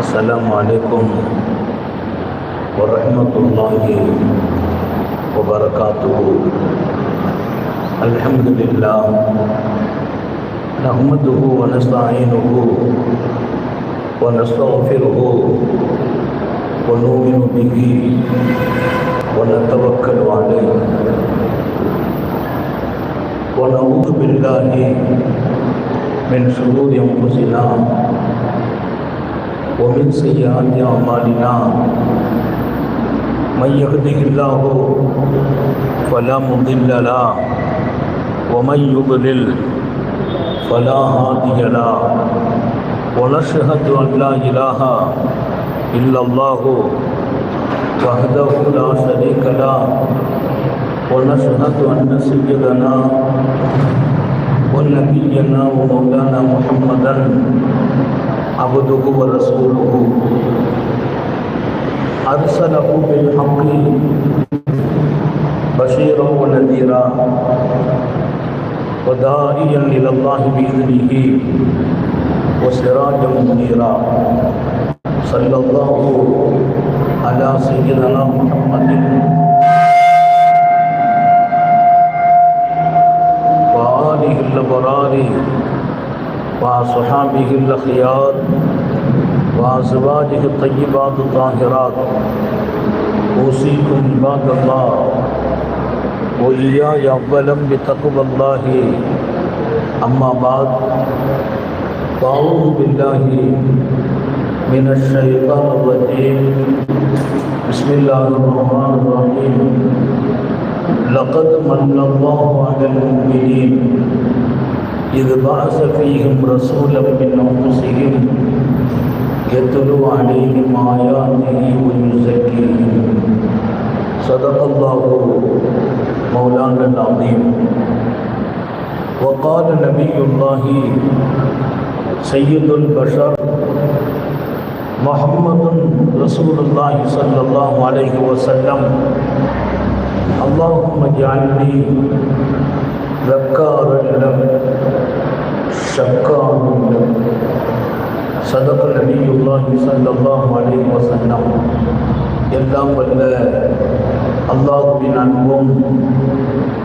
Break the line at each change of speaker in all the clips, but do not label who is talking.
السلام عليكم ورحمة الله وبركاته. الحمد لله نحمده ونستعينه ونستغفره ونؤمن به ونتوكل عليه ونعوذ بالله من شرور أنفسنا ومن سيئات أعمالنا. من يهده الله فلا مضل له ومن يضلل فلا هادي له. ونشهد أن لا إله إلا الله وحده لا شريك له. ونشهد أن سيدنا ونبينا ومولانا محمدا عبده ورسوله أرسله بالحق بشيرا ونذيرا وداعيا إلى الله بإذنه وسراجا منيرا. صلى الله على سيدنا محمد وآله الأبرار وصحابه الأخيار وأزواجه الطيبات الطاهرات. أوصيكم عباد الله وإياي أولا بتقوى الله. أما بعد، أعوذ بالله من الشيطان الرجيم. بسم الله الرحمن الرحيم. لقد من الله على المؤمنين إذ بعث فيهم رسولا من أنفسهم يتلو عليهم آياته ويزكيهم. صدق الله مولانا العظيم. وقال نبي الله سيد البشر محمد رسول الله صلى الله عليه وسلم: اللهم اجعلني ذكارا لك شكارا لك. صدق نبي الله صلى الله عليه وسلم. எல்லாம் வல்ல அல்லாஹ்வின் அன்பும்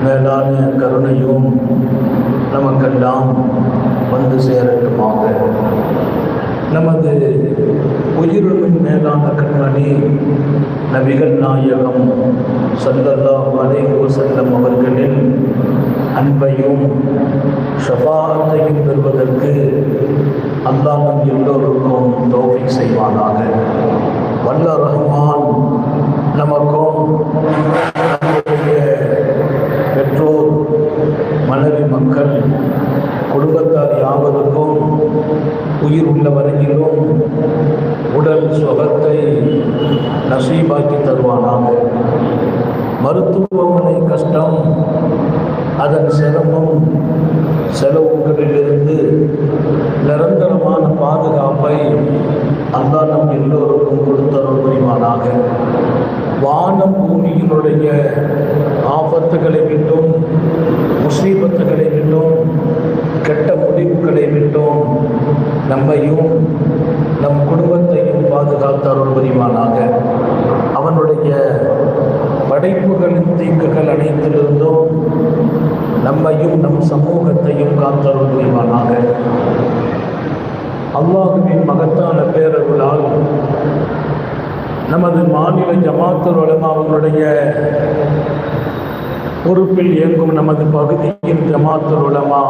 மேலான கருணையும் நமக்கெல்லாம் வந்து சேரட்டுமாக. நமது உயிரின் மேலான கண்மணி நபிகள் நாயகம் ஸல்லல்லாஹு அலைஹி வஸல்லம் அவர்களின் அன்பையும் ஷஃபாஅத்தையும் பெறுவதற்கு அல்லாஹ் நம் எல்லோருக்கும் தௌஃபீக் செய்வானாக. வல்ல ரஹ்மான் நமக்கும் நம்முடைய பெற்றோர், மனைவி, மக்கள், குடும்பத்தார் யாவருக்கும் உயிர் உள்ள வரையிலும் உடல் சுகத்தை நசீபாக்கி தருவானாக. மருத்துவமனை கஷ்டம், அதன் சிரமம், செலவுகளிலிருந்து நிரந்தரமான பாதுகாப்பை அல்லாஹ் நம் எல்லோருக்கும் கொடுத்தருள் புரிவானாக. வானம் பூமியினுடைய ஆபத்துகளை விட்டும், முசீபத்துகளை விட்டும், கெட்ட முடிவுகளை விட்டும் நம்மையும் நம் குடும்பத்தையும் பாதுகாத்து அருள் புரிவானாக. அவனுடைய படைப்புகளின் தீங்குகள் அனைத்திலிருந்தும் நம்மையும் நம் சமூகத்தையும் காத்தருள் புரிவானாக. அல்லாஹ்வின் மகத்தான பேரருளால் நமது மாநில ஜமாத்துல் உலமாவுடைய பொறுப்பில் இயங்கும் நமது பகுதியின் ஜமாத்துல் உலமா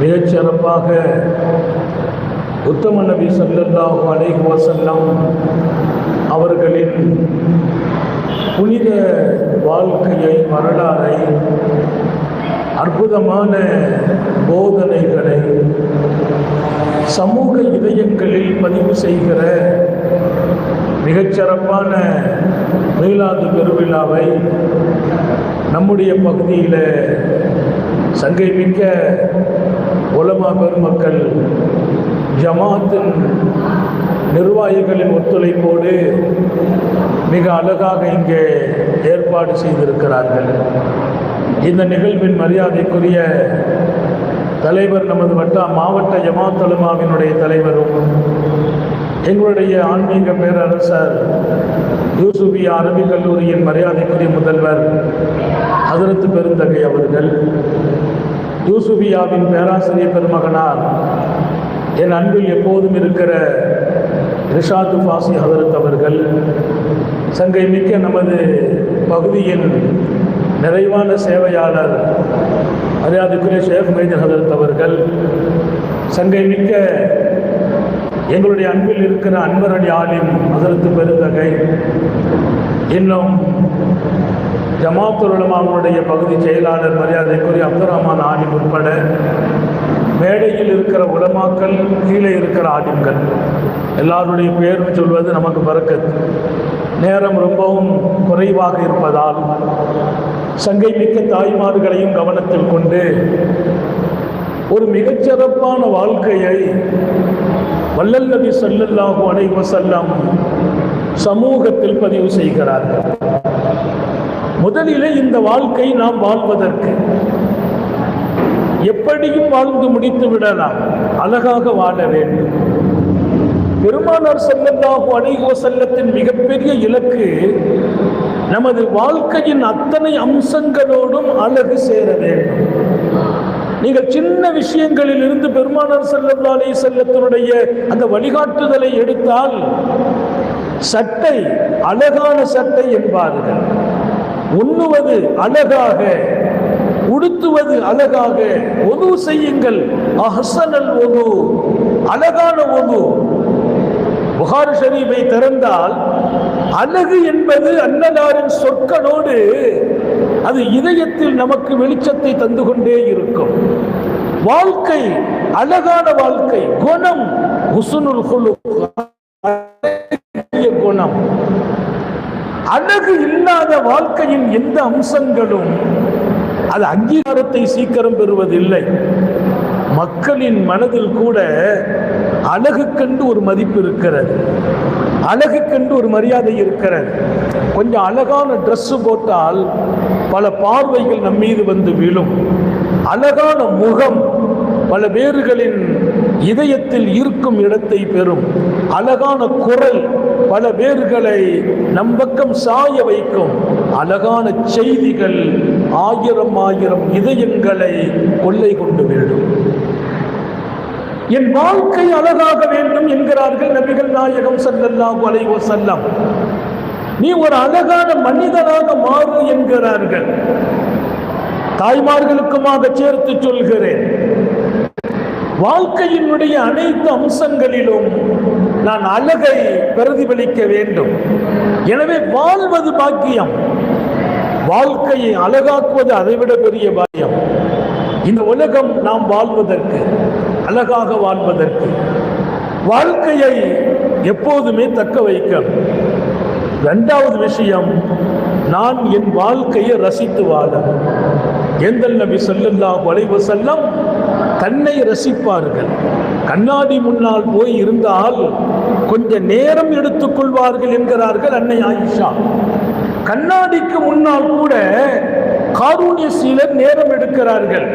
மிகச்சிறப்பாக உத்தம நபி ஸல்லல்லாஹு அலைஹி வஸல்லம் அவர்களின் புனித வாழ்க்கையை, வரலாறை, அற்புதமான போதனைகளை சமூக இதயங்களில் பதிவு செய்கிற மிகச்சிறப்பான மீலாது பெருவிழாவை நம்முடைய பகுதியில் சங்கை மிக்க உலமா பெருமக்கள் ஜமாத்தின் நிர்வாகிகளின் ஒத்துழைப்போடு மிக அழகாக இங்கே ஏற்பாடு செய்திருக்கிறார்கள். இந்த நிகழ்வின் மரியாதைக்குரிய தலைவர், நமது மாவட்ட ஜமாத் உலமாவினுடைய தலைவரும் எங்களுடைய ஆன்மீக பேரரசர் யூசுபியா அரபிக் கல்லூரியின் மரியாதைக்குரிய முதல்வர் ஹதரத் பெருந்தகை அவர்கள், யூசுபியாவின் பேராசிரியர் பெருமகனார் என் அன்பில் எப்போதும் இருக்கிற ரிஷாத் ஃபாசி ஹதரத் அவர்கள், சங்கை மிக்க நமது பகுதியின் நிறைவான சேவையாளர் மரியாதைக்குரிய ஷேக் மைதீன் ஹதரத் அவர்கள், சங்கை மிக்க எங்களுடைய அன்பில் இருக்கிற அன்வர் அலி ஆலிம் ஹதரத் பெருந்தகை, இன்னும் ஜமாத்துல் உலமாவுடைய பகுதி செயலாளர் மரியாதைக்குரிய அப்துல் ரஹ்மான் ஆலிம் உட்பட மேடையில் இருக்கிற உலமாக்கள், கீழே இருக்கிற ஆலிம்கள் எல்லாருடைய பேரும் சொல்வது நமக்கு பரக்கத். நேரம் ரொம்பவும் குறைவாக இருப்பதால் சங்கை மிக்க தாய்மார்களையும் கவனத்தில் கொண்டு ஒரு மிகச்சிறப்பான வாழ்க்கையை வல்லல் நபி ஸல்லல்லாஹு அலைஹி வஸல்லம் சமூகத்தில் பதிவு செய்கிறார்கள். முதலிலே இந்த வாழ்க்கை நாம் வாழ்வதற்கு எப்படியும் வாழ்ந்து முடித்து விடலாம், அழகாக வாழ வேண்டும். பெருமானார் ஸல்லல்லாஹு அலைஹி வஸல்லத்தின் மிகப்பெரிய இலக்கு நமது வாழ்க்கையின் அத்தனை அம்சங்களோடும் அழகு சேர வேண்டும். நீங்கள் சின்ன விஷயங்களில் இருந்து பெருமானார் ஸல்லல்லாஹு அலைஹி வஸல்லத்தினுடைய அந்த வழிகாட்டுதலை எடுத்தால், சட்டை அழகான சட்டை என்பார்கள், உண்ணுவது அழகாக, உடுத்துவது அழகாக, ஒது செய்யுங்கள், அஹ்ஸனல் ஒது, அழகான ஒது. புகாரி ஷரீஃபை திறந்தால் அழகு என்பது அன்னலாரின் சொற்களோடு அது இதயத்தில் நமக்கு வெளிச்சத்தை தந்து கொண்டே இருக்கும். வாழ்க்கை அழகான வாழ்க்கை, குணம் ஹுஸ்னுல் குலுக், குணம். அழகு இல்லாத வாழ்க்கையின் எந்த அம்சங்களும் அது அங்கீகாரத்தை சீக்கிரம் பெறுவதில்லை. மக்களின் மனதில் கூட அழகு கண்டு ஒரு மதிப்பு இருக்கிறது, அழகு கண்டு ஒரு மரியாதை இருக்கிறது. கொஞ்சம் அழகான ட்ரெஸ் போட்டால் பல பார்வைகள் நம் மீது வந்து விழும். அழகான முகம் பல பேர்களின் இதயத்தில் இருக்கும் இடத்தை பெறும். அழகான குரல் பல பேர்களை நம் பக்கம் சாய வைக்கும். அழகான செய்திகள் ஆயிரம் ஆயிரம் இதயங்களை கொள்ளை கொண்டு விடும். என் வாழ்க்கை அழகாக வேண்டும் என்கிறார்கள் நபிகள் நாயகம் ஸல்லல்லாஹு அலைஹி வஸல்லம். நீ ஒரு அழகான மனிதனாக மாறு என்கிறார்கள். தாய்மார்களுக்குமாக சேர்த்து சொல்கிறேன், வாழ்க்கையினுடைய அனைத்து அம்சங்களிலும் நான் அழகை பிரதிபலிக்க வேண்டும். எனவே வாழ்வது பாக்கியம், வாழ்க்கையை அழகாக்குவது அதைவிட பெரிய பாக்கியம். இந்த உலகம் நாம் வாழ்வதற்கு, அழகாக வாழ்வதற்கு, வாழ்க்கையை எப்போதுமே தக்க வைக்க. இரண்டாவது விஷயம், நான் என் வாழ்க்கையை ரசித்து வாழ. ஏந்தல் நபி ஸல்லல்லாஹு அலைஹி வஸல்லம் தன்னை ரசிப்பார்கள். கண்ணாடி முன்னால் போய் இருந்தால் கொஞ்ச நேரம் எடுத்துக்கொள்வார்கள் என்கிறார்கள் அன்னை ஆயிஷா. கண்ணாடிக்கு முன்னால் கூட காரூணிய சிலர் நேரம் எடுக்கிறார்கள்.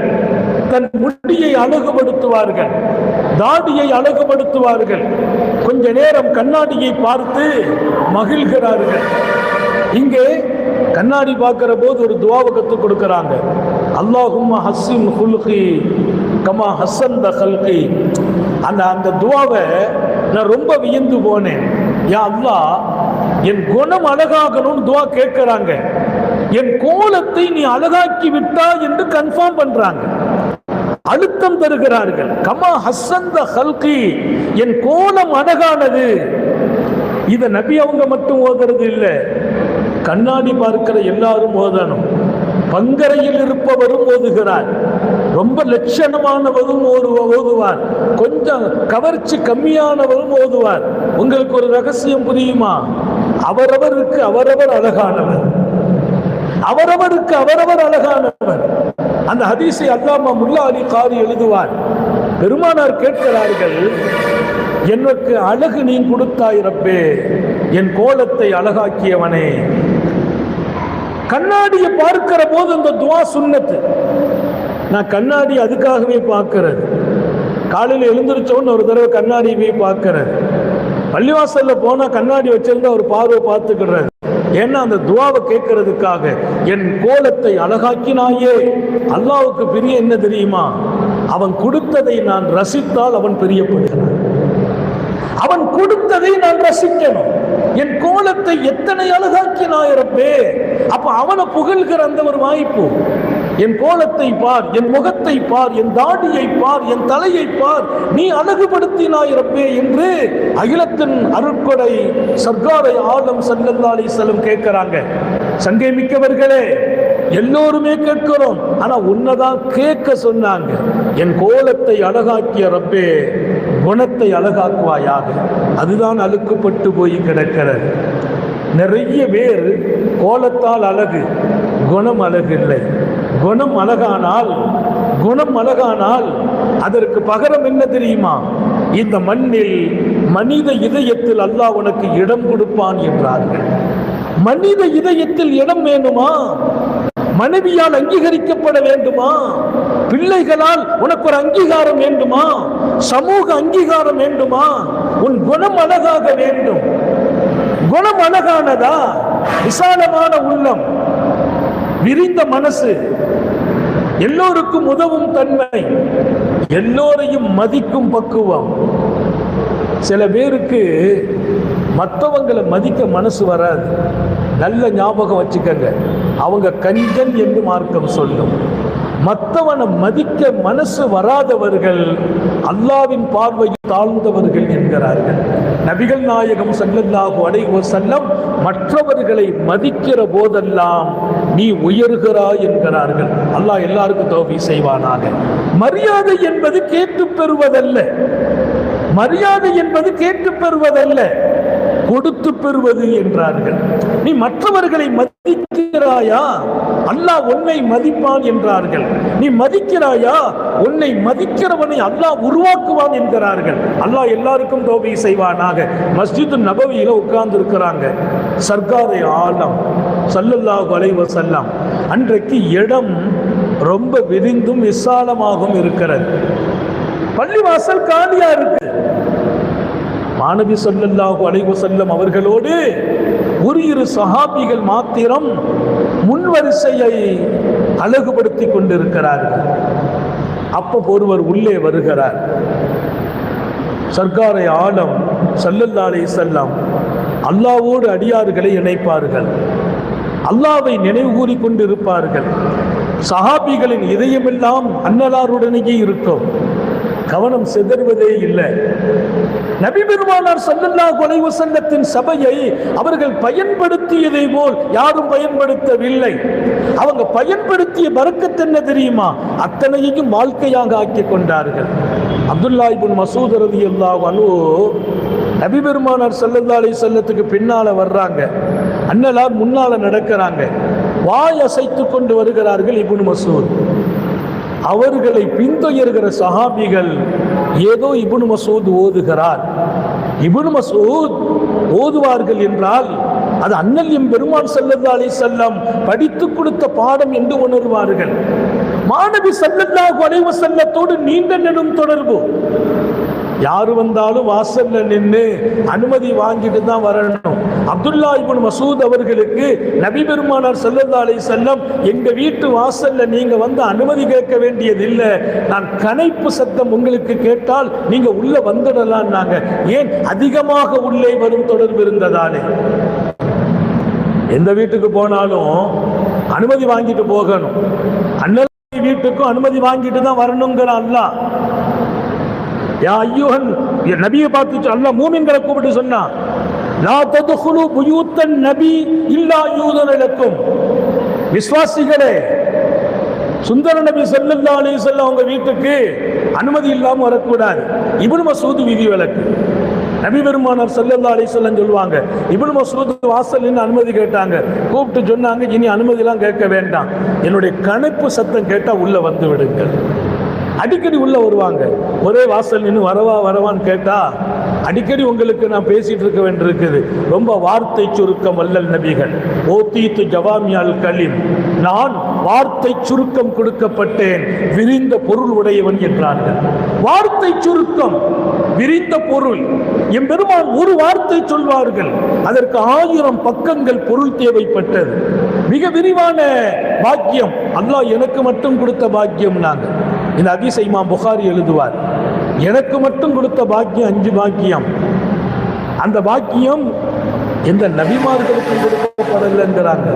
தன் முடியை அழகுபடுத்துவார்கள், தாடியை அழகுபடுத்துவார்கள், கொஞ்ச நேரம் கண்ணாடியை பார்த்து மகிழ்கிறார்கள். இங்கே கண்ணாடி பார்க்கிற போது ஒரு துவாவை கற்றுக் கொடுக்கிறாங்க. அல்லாஹும்ம ஹஸ்ஸின் குல்கி கமா ஹஸ்ஸன் த கல்கி. அந்த துவாவை நான் ரொம்ப வியந்து போனேன். யா அல்லாஹ், என் குணம் அழகாகணும்னு துவா கேட்கிறாங்க. என் கோலத்தை நீ அழகாக்கி விட்டா என்று கன்ஃபார்ம் பண்றாங்க, அழுத்தம் தருகிறார்கள். கமா ஹஸ்ஸன் த கல்கி, என் கோலம் அழகானது. இதை நபி அவங்க மட்டும் ஓதுறது இல்லை, கண்ணாடி பார்க்கிற எல்லாரும் ஓதணும். பங்கரையில் இருப்பவரும் ஓதுகிறார், ரொம்ப லட்சணமானவரும் ஓதுவார், கொஞ்சம் கவர்ச்சி கம்மியானவரும் ஓதுவார். உங்களுக்கு ஒரு ரகசியம் புரியுமா? அவரவருக்கு அவரவர் அழகானவர், அவரவருக்கு அவரவர் அழகானவர். அந்த ஹதீஸை அல்லாமா முல்லா அலி காரி எழுதுவார். பெருமானார் கேட்கிறார்கள், எனக்கு அழகு நீ கொடுத்தாய் ரப்பே, என் கோலத்தை அழகாக்கியவனே. கண்ணாடியை பார்க்கிற போது அந்த துவா சுன்னத்து. நான் கண்ணாடி அதுக்காகவே பார்க்கிறது. காலையில் எழுந்திருச்சோன்னு ஒரு தடவை கண்ணாடியை பார்க்கிறது. பள்ளிவாசல்ல போனா கண்ணாடி வச்சிருந்தா ஒரு பார்வை பார்த்துக்கிறது. ஏன்னா அந்த துவாவை கேட்கறதுக்காக. என் கோலத்தை அழகாக்கினாயே. அல்லாஹ்வுக்கு பிரிய என்ன தெரியுமா? அவன் கொடுத்ததை நான் ரசித்தால் அவன் பிரியப்படுகிறான். அவன் கொடுத்ததை நான் ரசிக்கணும். என் கோலத்தை எத்தனை அழகாக்கினாய் ரப்பே. அப்ப அவனை புகழ்கிற அந்த ஒரு வாய்ப்பு. என் கோலத்தை பார், என் முகத்தை பார், என் தாடியை பார், என் தலையை பார், நீ அழகுபடுத்தினாய் ரப்பே என்று அகிலத்தின் அருட்கொடை சர்க்காரை ஆலம் ஸல்லல்லாஹு அலைஹி வஸல்லம் கேட்கிறாங்க. சங்கை மிக்கவர்களே, எல்லோருமே கேட்கிறோம். ஆனா உன்னதான் கேட்க சொன்னாங்க. என் கோலத்தை அழகாக்கிய ரப்பே, குணத்தை அழகாக்குவாயாக. அதுதான் அழுக்கப்பட்டு போய் கிடக்கிறது. நிறைய பேர் கோலத்தால் அழகு, குணம் அழகு இல்லை. குணம் அழகானால் அதற்கு பகரம் என்ன தெரியுமா? இந்த மண்ணில் மனித இதயத்தில் அல்லாஹ் உனக்கு இடம் கொடுப்பான் என்றார்கள். மனித இதயத்தில் இடம் வேணுமா? மனைவியால் அங்கீகரிக்கப்பட வேண்டுமா? பிள்ளைகளால் உனக்கு ஒரு அங்கீகாரம் வேண்டுமா? சமூக அங்கீகாரம் வேண்டுமா? உன் குணம் அழகாக வேண்டும். குணம் அழகானதா? விசாலமான உள்ளம், விரிந்த மனசு, எல்லோருக்கும் உதவும் தன்மை, எல்லோரையும் மதிக்கும் பக்குவம். சில பேருக்கு மற்றவங்களை மதிக்க மனசு வராது. நல்ல ஞாபகம் வச்சுக்கங்க, அவங்க கஞ்சன் என்று மார்க்கம் சொல்லும். மற்றவனை மதிக்க மனசு வராதவர்கள் அல்லாஹ்வின் பார்வையில் தாழ்ந்தவர்கள் என்கிறார்கள். நபிகள் நாயகம் ஸல்லல்லாஹு அலைஹி வஸல்லம் மற்றவர்களை மதிக்கிற போதெல்லாம் நீ உயர்கிறாய் என்கிறார்கள். அல்லாஹ் எல்லாருக்கும் தௌஃபீக் செய்வானாக. மரியாதை என்பது கேட்டு பெறுவதல்ல. மரியாதை என்பது கேட்டு பெறுவதல்ல, கொடுத்து பெறுவது என்றார்கள். நீ மற்றவர்களை மதிக்கிறாயா, அல்லாஹ் உன்னை மதிப்பான் என்றார்கள். நீ மதிக்கிறாயா, உன்னை மதிக்கிறவனை அல்லாஹ் உருவாக்குவான் என்கிறார்கள். அல்லாஹ் எல்லாருக்கும் தௌஃபீக் செய்வானாக. மஸ்ஜிது நபவியில உட்கார்ந்து இருக்கிறாங்க சர்க்காரை ஆலம் ஸல்லல்லாஹு அலைஹி வஸல்லம். அன்றைக்கு இடம் ரொம்ப விரிந்தும் விசாலமாகவும் இருக்கிறது. பள்ளிவாசல் காலியா இருக்கு. மாநபி ஸல்லல்லாஹு அலைஹி வஸல்லம் அவர்களோடு ஒரு இரு சஹாபிகள் மாத்திரம் முன்வரிசையை அழகுபடுத்தி கொண்டிருக்கிறார்கள். அப்ப ஒருவர் உள்ளே வருகிறார். சர்க்காரை ஆலம் ஸல்லல்லாஹு அலைஹி வஸல்லம் அல்லாஹ்வோடு அடியார்களை இணைப்பார்கள். அல்லாஹ்வை நினைவு கூறி கொண்டிருப்பார்கள். சஹாபிகளின் இதயமெல்லாம் அன்னலாருடனேயே இருக்கும். கவனம் சிதறுவதே இல்லை. நபி பெருமானார் ஸல்லல்லாஹு அலைஹி வஸல்லத்தின் சபையை அவர்கள் பயன்படுத்தியதை போல் யாரும் பயன்படுத்தவில்லை. அவங்க பயன்படுத்திய பரக்கத் என்ன தெரியுமா? அத்தனையையும் வாழ்க்கையாக ஆக்கி கொண்டார்கள். அப்துல்லா இப்னு மஸ்ஊத் ரலியல்லாஹு அன்ஹு நபி பெருமானார் ஸல்லல்லாஹு அலைஹி வஸல்லத்துக்கு பின்னால வர்றாங்க. அன்னலார் முன்னால நடக்கிறாங்க. வாய் அசைத்து கொண்டு வருகிறார்கள் இப்னு மஸ்ஊத். அவர்களை பின்தொடர்கிற சஹாபிகள் ஏதோ இப்னு மஸ்ஊத் ஓதுகிறார். இப்னு மஸ்ஊத் ஓதுவார்கள் என்றால் அது அண்ணல் எம் பெருமான் ஸல்லல்லாஹு அலைஹி வஸல்லம் படித்து கொடுத்த பாடம் என்று உணர்வார்கள். மாநபி ஸல்லல்லாஹு அலைஹி வஸல்லத்தோடு நீண்ட நெடும் தொடர்பு. யாரு வந்தாலும் வாசல்ல நின்று அனுமதி வாங்கிட்டு தான் வரணும். அப்துல்லா இப்னு மஸ்ஊத் அவர்களுக்கு நபி பெருமானார் ஸல்லல்லாஹு அலைஹி வஸல்லம் எங்க வீட்டு வாசல்ல நீங்க வந்து அனுமதி கேட்க வேண்டியதில்லை, நான் கனைப்பு சத்தம் உங்களுக்கு கேட்டால் நீங்க உள்ள வந்துடலாம்னாங்க. ஏன்? அதிகமாக உள்ளே வரும் தொடர்பு இருந்ததாலே. எந்த வீட்டுக்கு போனாலும் அனுமதி வாங்கிட்டு போகணும். அண்ணன் வீட்டுக்கும் அனுமதி வாங்கிட்டு தான் வரணுங்கிற அல்லாஹ். யா அய்யுஹன், நபியை பார்த்து அல்லாஹ் மூமின்களை கூப்பிட்டு சொன்னா, லா ததுகுலு புயூத்தன் நபி இல்லா யூதன லக்கும். விசுவாசிகளே, சுந்தர நபி ஸல்லல்லாஹு அலைஹி வஸல்லம் அவங்க வீட்டுக்கு அனுமதி இல்லாம வரக்கூடாது. இப்னு மஸ்ஊத் விதி விலக்கு. நபி பெருமானார் ஸல்லல்லாஹு அலைஹி வஸல்லம் சொல்லுவாங்க, இப்னு மஸ்ஊத் வாசல் நின்று அனுமதி கேட்டாங்க. கூப்பிட்டு சொன்னாங்க, இனி அனுமதிலாம் கேட்க வேண்டாம், என்னுடைய கணைப்பு சத்தம் கேட்டா உள்ள வந்து விடுங்கள். அடிக்கடி உள்ள வருவாங்க. ஒரே வாசல் நின்று வரவா வரவான்னு கேட்டா அடிக்கடி உங்களுக்கு நான் பேசிட்டு இருக்க வேண்டியிருக்குது. ரொம்ப வார்த்தை சுருக்கம் வல்லல் நபிகள். ஓதீத்து ஜவாமியால் கலீம், நான் வார்த்தை சுருக்கம் கொடுக்கப்பட்டேன், விரிந்த பொருள் உடையவன் என்றார்கள். வார்த்தை சுருக்கம், விரிந்த பொருள். எம்பெருமான் ஒரு வார்த்தை சொல்வார்கள், அதற்கு 1000 பக்கங்கள் பொருள் தேவைப்பட்டது. மிக விரிவான பாக்கியம் அல்லாஹ் எனக்கு மட்டும் கொடுத்த பாக்கியம். நாங்கள் இந்த ஹதீஸை இமாம் புகாரி எழுதுவார், எனக்கு மட்டும் கொடுத்த பாக்கியம் 5 பாக்கியம். அந்த பாக்கியம் எந்த நபிமார்களுக்கும் கொடுக்கப்படலைங்கிறாங்க.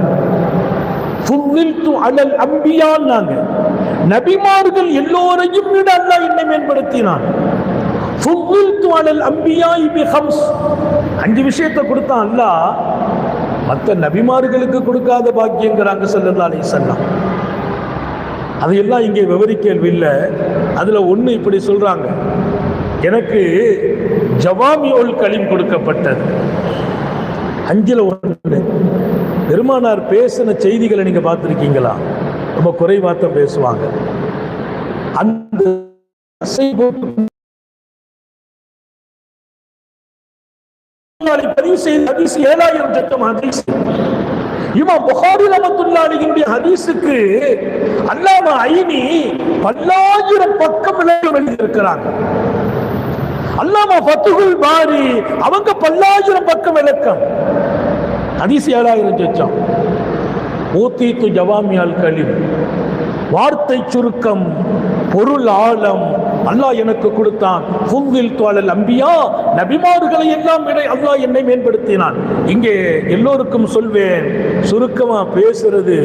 நபிமார்கள் எல்லோரையும் விட அல்லாஹ் என்னை மேம்படுத்தினான். 5 விஷயத்தை கொடுத்தான் அல்லாஹ், மற்ற நபிமார்களுக்கு கொடுக்காத பாக்கியங்கிறாங்க ஸல்லல்லாஹு அலைஹி வஸல்லம். அதையெல்லாம் இங்கே விவரிக்கவில்லை. அதுல ஒண்ணு இப்படி சொல்றாங்க, எனக்கு ஜவாமியுல் கலீம் கொடுக்கப்பட்டது. 5ல் 1. பெருமானார் பேசின செய்திகளை நீங்க பார்த்திருக்கீங்களா? ரொம்ப குறைவாக பேசுவாங்க. அந்த பதிவு செய்த ஹதீஸ் 7000 சட்டம் ஹதீஸ். இமாம் புகாரி ரஹ்மத்துல்லாஹி அலைஹினுடைய ஹதீஸுக்கு அல்லாமா ஐனி 1000 பக்கம் விளக்கம் எழுதியிருக்கிறாங்க. அல்லாமா ஃபத்ஹுல் பாரி அவங்க 1000 பக்கம் விளக்கம். ஹதீஸ் 7000 சட்டம். ஊதீத்து ஜவாமியால் கலீம், வார்த்தை சுருக்கம், பொருள் ஆழம் அல்லாஹ் எனக்கு கொடுத்தான். ஃபுந்தில் துஅலல் அம்பியா, நபிமார்களை எல்லாம் விட அல்லாஹ் என்னை மேம்படுத்தினான். இங்கே எல்லோருக்கும் சொல்வேன், சுருக்கமா பேசுறது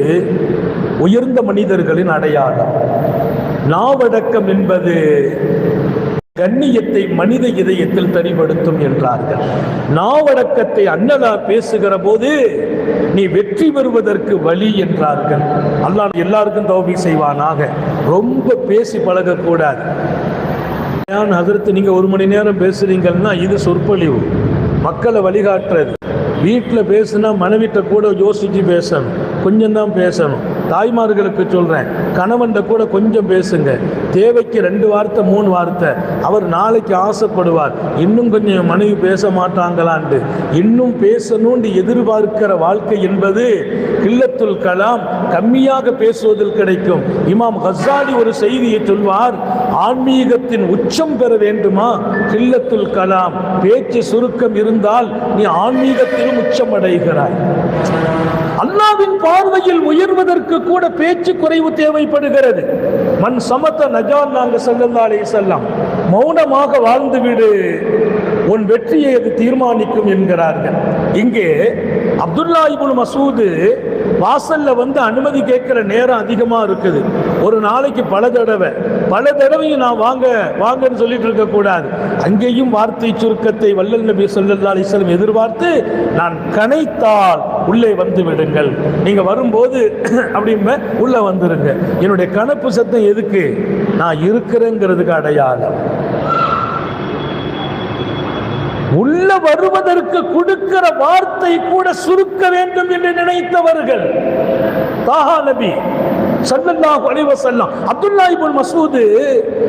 உயர்ந்த மனிதர்களின் அடையாளம். நாவடக்கம் என்பது கண்ணியத்தை மனித இதயத்தில் தரிபடுத்தும் என்றார்கள். நாவடக்கத்தை அன்னலார் பேசுகிற போது நீ வெற்றி பெறுவதற்கு வழி என்றார்கள். அல்லாஹ் எல்லாருக்கும் தௌபீக் செய்வானாக. ரொம்ப பேசி பழகக்கூடாது. ஹதரத் நீங்க 1 மணி நேரம் பேசுறீங்கன்னா இது சொற்பொழிவு, மக்களை வழிகாட்டுறது. வீட்டில் பேசுனா மனைவிட்ட கூட யோசிச்சு பேசணும், கொஞ்சம் தான் பேசணும். தாய்மார்களுக்கு சொல்றேன், கணவன்கிட்ட கூட கொஞ்சம் பேசுங்க. தேவைக்கு 2 வார்த்தை 3 வார்த்தை. அவர் நாளைக்கு ஆசைப்படுவார், இன்னும் கொஞ்சம் மனைவி பேச மாட்டாங்களான்ட்டு. இன்னும் பேசணும்னு எதிர்பார்க்கிற வாழ்க்கை என்பது கில்லத்துல் கலாம், கம்மியாக பேசுவதில் கிடைக்கும். இமாம் கஸ்ஸாலி ஒரு செய்தியை சொல்வார், ஆன்மீகத்தின் உச்சம் பெற வேண்டுமா? கில்லத்துல் கலாம், பேச்சு சுருக்கம் இருந்தால் நீ ஆன்மீகத்திலும் உச்சம் அடைகிறாய். அல்லாஹ்வின் பார்வையில் உயர்வதற்கு கூட பேச்சு குறைவு தேவைப்படுகிறது. மன் சமத நஜான், நாங்க ஸல்லல்லாஹு அலைஹி வஸல்லம், மௌனமாக வாழ்ந்து விடு, உன் வெற்றியை அது தீர்மானிக்கும் என்கிறார்கள். இங்கே அப்துல்லா இப்னு மசூத் வாசல்ல வந்து அனுமதி கேட்கிற நேரம் அதிகமா இருக்குது. ஒரு நாளைக்கு பல தடவையும் நான் வாங்க வாங்கன்னு சொல்லிட்டு இருக்க கூடாது. அங்கேயும் வார்த்தை சுருக்கத்தை வல்லல் நபி ஸல்லல்லாஹு அலைஹி வஸல்லம் எதிர்பார்த்து, நான் கனைத்தால் உள்ளே வந்து விடுங்கள், நீங்க வரும்போது அப்படிமே உள்ள வந்துருங்க. என்னுடைய கணப்பு சத்தம் எதுக்கு? நான் இருக்கிறேங்கிறதுக்கு அடையாளம். உள்ள வருவதற்கு கொடுக்கிற வார்த்தை கூட சுருக்க வேண்டும் என்று நினைத்தவர்கள் தாஹா நபி ஸல்லல்லாஹு அலைஹி வஸல்லம். அப்துல்லா இப்னு மஸ்ஊத்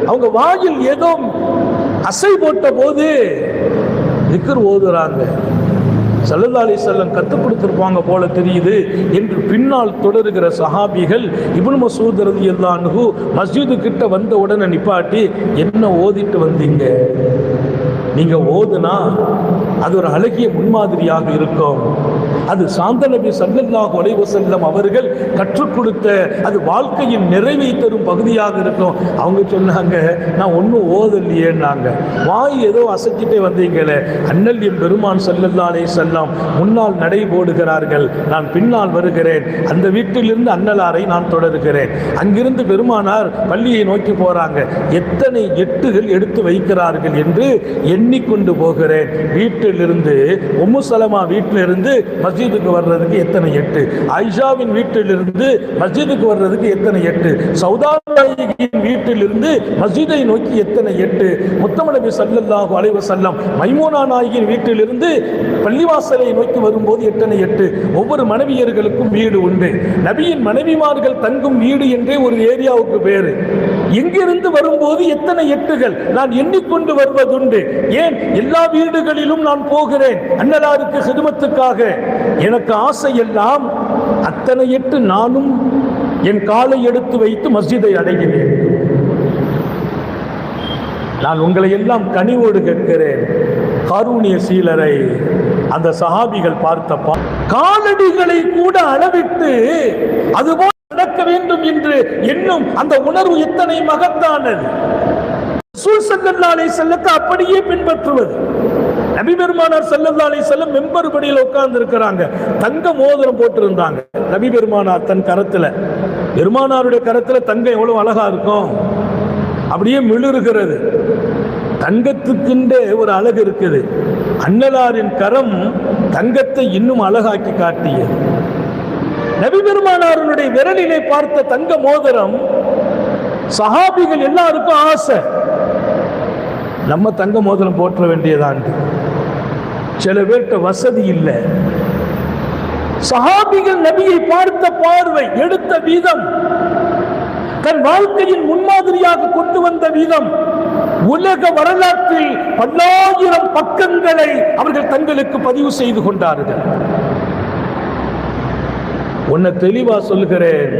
அவங்க வாயில் ஏதோ அசை போட்ட போது திக்ர் ஓதுறாங்க. ஸல்லல்லாஹு அலைஹி வஸல்லம் கற்றுக் கொடுத்திருப்பாங்க போல தெரியுது என்று பின்னால் தொடருகிற சஹாபிகள் இப்னு மஸ்ஊத் ரலியல்லாஹு அன்ஹு மஸ்ஜிது கிட்ட வந்த உடனே நிப்பாட்டி, என்ன ஓதிட்டு வந்தீங்க? நீங்க ஓதுனா அது ஒரு அழகிய முன்மாதிரியாக இருக்கும். அது சாந்த நபி ஸல்லல்லாஹு அலைஹி வஸல்லம் அவர்கள் கற்றுக் கொடுத்த அது வாழ்க்கையின் நிறைவை தரும் பகுதியாக இருக்கும். அவங்க சொன்னாங்க, நான் ஒன்றும் ஓதலையேன்னாங்க. வாய் ஏதோ அசைச்சிட்டே வந்தீங்களே. அண்ணல் என் பெருமான் ஸல்லல்லாஹு அலைஹி வஸல்லம் முன்னால் நடை போடுகிறார்கள், நான் பின்னால் வருகிறேன். அந்த வீட்டிலிருந்து அன்னலாரை நான் தொடர்கிறேன். அங்கிருந்து பெருமானார் பள்ளியை நோக்கி போறாங்க. எத்தனை எட்டுகள் எடுத்து வைக்கிறார்கள் என்று எண்ணிக்கொண்டு போகிறேன். வீட்டிலிருந்து உம்மு சலமா வீட்டிலிருந்து மஸ்ஜிதுக்கு வர்றதுக்கு எத்தனை எட்டு, ஆயிஷாவின் வீட்டிலிருந்து மஸ்ஜிதுக்கு வர்றதுக்கு எத்தனை எட்டு, சௌதாவின் வீட்டிலிருந்து மஸ்ஜிதை நோக்கி எத்தனை எட்டு, முத்தம நபி ஸல்லல்லாஹு அலைஹி வஸல்லம் மைமூனா நாயகியின் வீட்டிலிருந்து பள்ளிவாசலை நோக்கி வரும்போது எத்தனை எட்டு. ஒவ்வொரு மனைவியர்களுக்கும் வீடு உண்டு. நபியின் மனைவிமார்கள் தங்கும் வீடு என்றே ஒரு ஏரியாவுக்கு பேரு. எங்கிருந்து வரும்போது எத்தனை எட்டுகள் நான் எண்ணிக்கொண்டு வருவதுண்டு. ஏன் எல்லா வீடுகளிலும் நான் போகிறேன் அன்னலாருக்கு ஹிதுமத்துக்காக. எனக்கு ஆசை எல்லாம் அத்தனை எட்டு நானும் என் காலை எடுத்து வைத்து மஸ்ஜிதை அடைகிறேன். நான் உங்களை எல்லாம் கனிவோடு கேட்கிறேன், காரூணிய சீலரை அந்த சஹாபிகள் பார்த்த காலடிகளை கூட அளவிட்டு அதுபோல் நடக்க வேண்டும் என்று எண்ணும் அந்த உணர்வு எத்தனை மகத்தானது. ரசூல் ஸல்லல்லாஹு அலைஹி வஸல்லத்தை அப்படியே பின்பற்றுவது. நபி பெருமானார் ஸல்லல்லாஹு அலைஹி வஸல்லம் மெம்பர் படியில் உட்கார்ந்து இருக்கிறாங்க. தங்க மோதிரம் போட்டிருந்தாங்க நபி பெருமானார் தன் கரத்துல. பெருமானாருடைய கரத்துல தங்கம் எவ்வளவு அழகா இருக்கும், அப்படியே மிளிருகிறது. தங்கத்துக்குன்ற ஒரு அழகு இருக்குது. அன்னலாரின் கரம் தங்கத்தை இன்னும் அழகாக்கி காட்டியது. நபி பெருமானாருடைய விரலிலே பார்த்த தங்க மோதிரம் சஹாபிகள் எல்லாருக்கும் ஆசை, நம்ம தங்க மோதிரம் போற்ற வேண்டியதான். சில பேர்கிட்ட வசதி இல்லை. சஹாபிகள் நபியை பார்த்த பார்வை, எடுத்த வீதம், தன் வாழ்க்கையின் முன்மாதிரியாக கொண்டு வந்த வீதம் உலக வரலாற்றில் பல்லாயிரம் பக்கங்களை அவர்கள் தங்களுக்கு பதிவு செய்து கொண்டார்கள். உன்னை தெளிவா சொல்லுகிறேன்,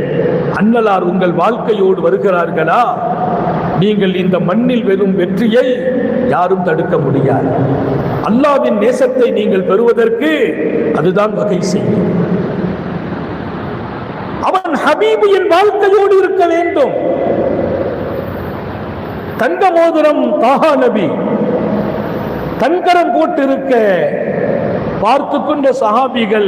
அன்னலார் உங்கள் வாழ்க்கையோடு வருகிறார்களா, நீங்கள் இந்த மண்ணில் வெறும் வெற்றியை யாரும் தடுக்க முடியாது. அல்லாஹ்வின் நேசத்தை நீங்கள் பெறுவதற்கு அதுதான் வகை செய்யும். அவன் ஹபீபு என் வாழ்க்கையோடு இருக்க வேண்டும். தங்க மோதிரம் தாஹா நபி தங்கரம் போட்டிருக்க பார்த்து கொண்ட சஹாபிகள்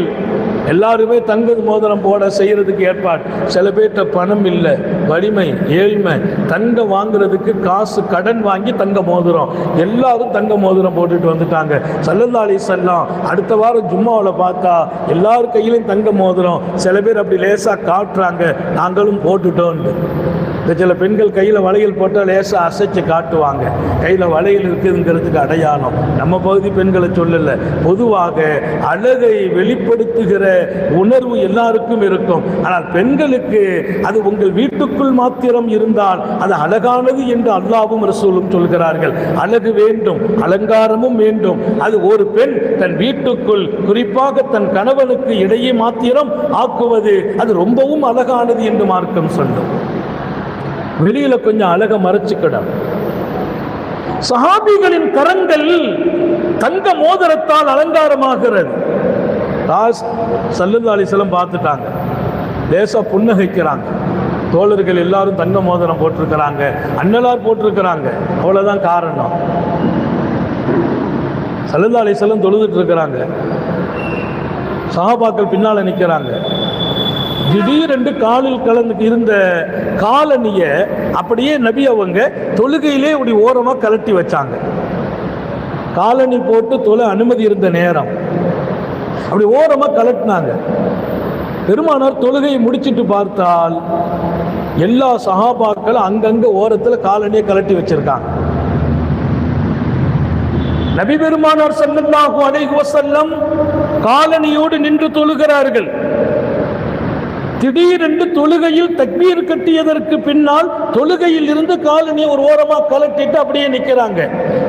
எல்லாருமே தங்க மோதிரம் போட செய்யறதுக்கு ஏற்பாடு. சில பேர்கிட்ட பணம் இல்லை, வலிமை, ஏழ்மை, தங்கம் வாங்குறதுக்கு காசு கடன் வாங்கி தங்க மோதிரம், எல்லாரும் தங்க மோதிரம் போட்டுட்டு வந்துட்டாங்க. ஸல்லல்லாஹு அலைஹி வஸல்லம் அடுத்த வாரம் ஜும்மாவில் பார்த்தா எல்லாரும் கையிலையும் தங்க மோதிரம். சில பேர் அப்படி லேசாக காட்டுறாங்க, நாங்களும் போட்டுட்டோம். சில பெண்கள் கையில் வளையல் போட்டால் லேசாக அசைச்சு காட்டுவாங்க, கையில் வளையல் இருக்குதுங்கிறதுக்கு அடையாளம். நம்ம பகுதி பெண்களை சொல்லல, பொதுவாக அழகை வெளிப்படுத்துகிற உணர்வு எல்லாருக்கும் இருக்கும். ஆனால் பெண்களுக்கு அது உங்கள் வீட்டுக்குள் மாத்திரம் இருந்தால் அது அழகானது என்று அல்லாஹ்வும் ரசூலும் சொல்கிறார்கள். அழகு வேண்டும், அலங்காரமும் வேண்டும். அது ஒரு பெண் தன் வீட்டுக்குள் குறிப்பாக தன் கணவனுக்கு இடையே மாத்திரம் ஆக்குவது அது ரொம்பவும் அழகானது என்று மார்க்கம் சொல்லும். வெளியில கொஞ்சம் அழக மறைச்சுக்கிடும். சஹாபிகளின் கரங்கள் தங்க மோதிரத்தால் அலங்காரமாகிறது. ஸல்லல்லாஹு அலைஹி வஸல்லம் பார்த்துட்டாங்க, லேசா புன்னகைக்கிறாங்க. தோழர்கள் எல்லாரும் தங்க மோதிரம் போட்டிருக்கிறாங்க, அன்னலார் போட்டிருக்கிறாங்க, அவ்வளவுதான் காரணம். ஸல்லல்லாஹு அலைஹி வஸல்லம் தொழுதுட்டு இருக்கிறாங்க, சஹாபாக்கள் பின்னால நிற்கிறாங்க. திடீரென்று காலில் கலந்து இருந்த காலணிய அப்படியே நபி அவங்க தொழுகையிலே இப்படி ஓரமா கலட்டி வச்சாங்க. காலணி போட்டு தொழ அனுமதி இருந்த நேரம் அப்படி ஓரமா கலட்டினாங்க. பெருமானார் தொழுகையை முடிச்சிட்டு பார்த்தால் எல்லா சஹாபாக்களும் அங்கங்க ஓரத்தில் காலணியை கலட்டி வச்சிருக்காங்க. நபி பெருமானார் ஸல்லல்லாஹு அலைஹி வஸல்லம் காலணியோடு நின்று தொழுகிறார்கள். திடீரென்று தொழுகையில் தக்பீர் கட்டியதற்கு பின்னால் தொழுகையில் இருந்து காலணியை ஒரு ஓரமா கலட்டிட்டு அப்படியே நிற்கிறாங்க.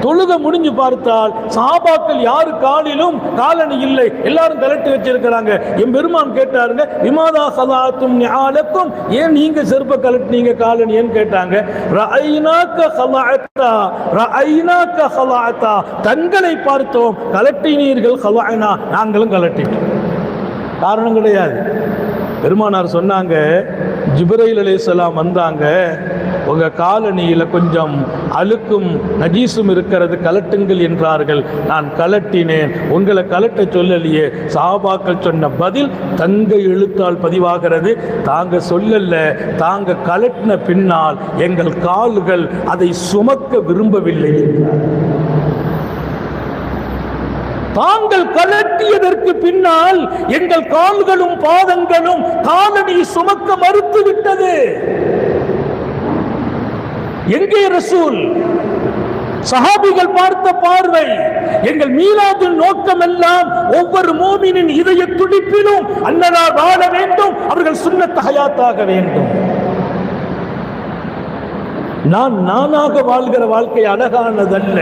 தொழுகை முடிஞ்சு பார்த்தால் சஹாபாக்கள் யாரு காலிலும் காலணி இல்லை, எல்லாரும் கலட்டி வச்சிருக்கிறாங்க. என் பெருமான் கேட்டாருங்க, விமாதா சலாத்தும் ஞாலக்கும், ஏன் நீங்க செருப்ப கலட்டினீங்க காலணின்னு கேட்டாங்க. ரஅய்னாக ஹலஅத்தா ரஅய்னாக ஹலஅத்தா, தங்களை பார்த்தோம் கலட்டினீர்கள், ஹலஅனா நாங்களும் கலட்டிட்டோம். காரணம் கிடையாது. பெருமானார் சொன்னாங்க, ஜிப்ரீல் அலைஹிஸ்ஸலாம் வந்தாங்க, உங்க காலணியில கொஞ்சம் அழுக்கும் நஜீசும் இருக்கிறது, கலட்டுங்கள் என்றார்கள். நான் கலட்டினேன், உங்களை கலட்ட சொல்லலையே. சஹாபாக்கள் சொன்ன பதில் தங்க எழுத்தால் பதிவாகிறது. தாங்க சொல்லல, தாங்க கலட்டின பின்னால் எங்கள் கால்கள் அதை சுமக்க விரும்பவில்லை. தாங்கள் கலட்டியதற்கு பின்னால் எங்கள் கால்களும் பாதங்களும் காலணி சுமக்க மறுத்து விட்டது. எங்கே ரசூல்? சஹாபிகள் பார்த்த பார்வை. எங்கள் மீலாதின் நோக்கம் எல்லாம் ஒவ்வொரு மோமினின் இதய துடிப்பிலும் அன்னலார் வாழ வேண்டும், அவர்கள் சுன்னத் ஹயாத்தாக வேண்டும். நானாக வாழ்கிற வாழ்க்கை அழகானதல்ல.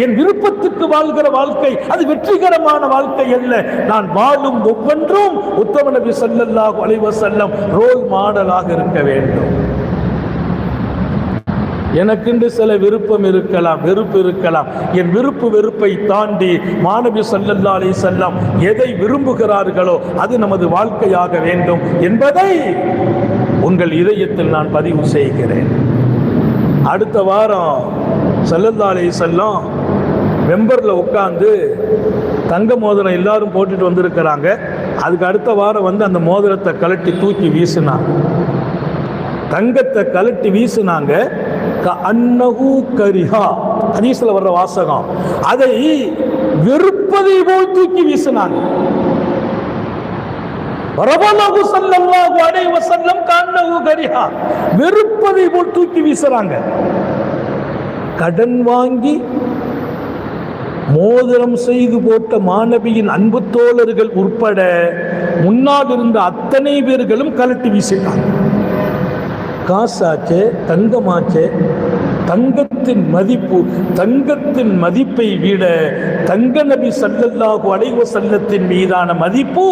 என் விருப்பத்துக்கு வாழ்கிற வாழ்க்கை அது வெற்றிகரமான வாழ்க்கை அல்ல. நான் வாழும் ஒவ்வொன்றும் உத்தம நபி ஸல்லல்லாஹு அலைஹி வஸல்லம் ரோல் மாடலாக இருக்க வேண்டும். எனக்கென்று சில விருப்பம் இருக்கலாம், வெறுப்பு இருக்கலாம். என் விருப்பு வெறுப்பை தாண்டி மாநபி ஸல்லல்லாஹு அலைஹி வஸல்லம் எதை விரும்புகிறார்களோ அது நமது வாழ்க்கையாக வேண்டும் என்பதை உங்கள் இதயத்தில் நான் பதிவு செய்கிறேன். அடுத்த வாரம் ஸல்லல்லாஹு அலைஹி வஸல்லம் மெம்பரில் உட்கார்ந்து தங்க மோதிரம் எல்லாரும் போட்டுட்டு வந்திருக்கிறாங்க. அதுக்கு அடுத்த வாரம் அந்த மோதிரத்தை கலட்டி தூக்கி வீசினாங்க. தங்கத்தை கலட்டி வீசினாங்க. அன்னஹு கரிஹா ஹதீஸ்ல வர்ற வாசகம், அதை வெறுப்பதை போல் தூக்கி வீசினாங்க. ரபலஹு ஸல்லல்லாஹு அலைஹி வஸல்லம் கன்னஹு கரிஹா, வெறுப்பதை போல் தூக்கி வீசுறாங்க. கடன் வாங்கி மோதிரம் செய்து போட்ட மாநபியின் அன்பு தோழர்கள் உட்பட முன்னால் இருந்த அத்தனை பேர்களும் கலட்டி வீசினாங்க. காசாச்சே, தங்கமாச்சே, தங்கத்தின் மதிப்பு, தங்கத்தின் மதிப்பை விட தங்க நபி ஸல்லல்லாஹு அலைஹி வஸல்லத்தின் மீதான மதிப்பு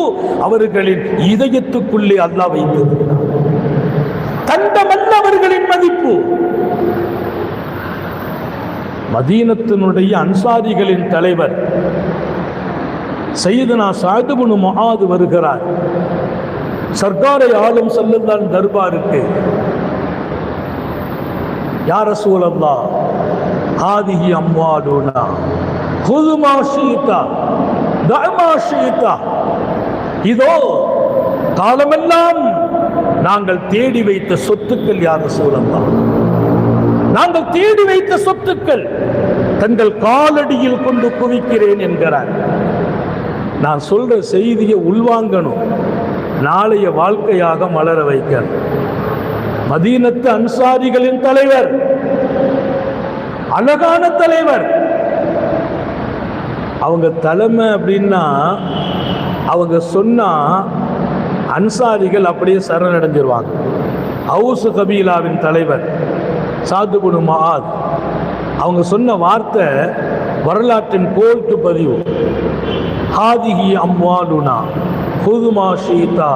அவர்களின் இதயத்துக்குள்ளே அல்லாஹ் வைத்திருக்கிறார். தங்கமல்ல அவர்களின் மதிப்பு. மதீனத்தினுடைய அன்சாரிகளின் தலைவர் சையதுனா சஅத் இப்னு முஆத் வருகிறார். சர்க்காரை ஆலம் ஸல்லல்லாஹு தர்பாருக்கு. யா ரசூலல்லாஹ், ஹாதிஹி அம்வாலுனா குது மா ஷீதா தஅ மா ஷீதா, இதோ காலமெல்லாம் நாங்கள் தேடி வைத்த சொத்துக்கள். யா ரசூலல்லாஹ், நாங்கள் தேடி வைத்த சொத்துக்கள் தங்கள் காலடியில் கொண்டு குவிக்கிறேன் என்கிறார். நான் சொல்ற செய்தியை உள்வாங்கணும், நாளைய வாழ்க்கையாக மலர வைக்க. மதீனத்து அன்சாரிகளின் தலைவர், அழகான தலைவர். அவங்க தலைமை அப்படின்னா அவங்க சொன்னா அன்சாரிகள் அப்படியே சரணடைஞ்சிருவாங்க. அவுஸ் கபீலாவின் தலைவர் சஅத் இப்னு முஆத், அவங்க சொன்ன வார்த்தை வரலாற்றின் கோர்ட்டு பதிவு. ஹாதிஹி அம்வாலுனா குது மா ஷீதா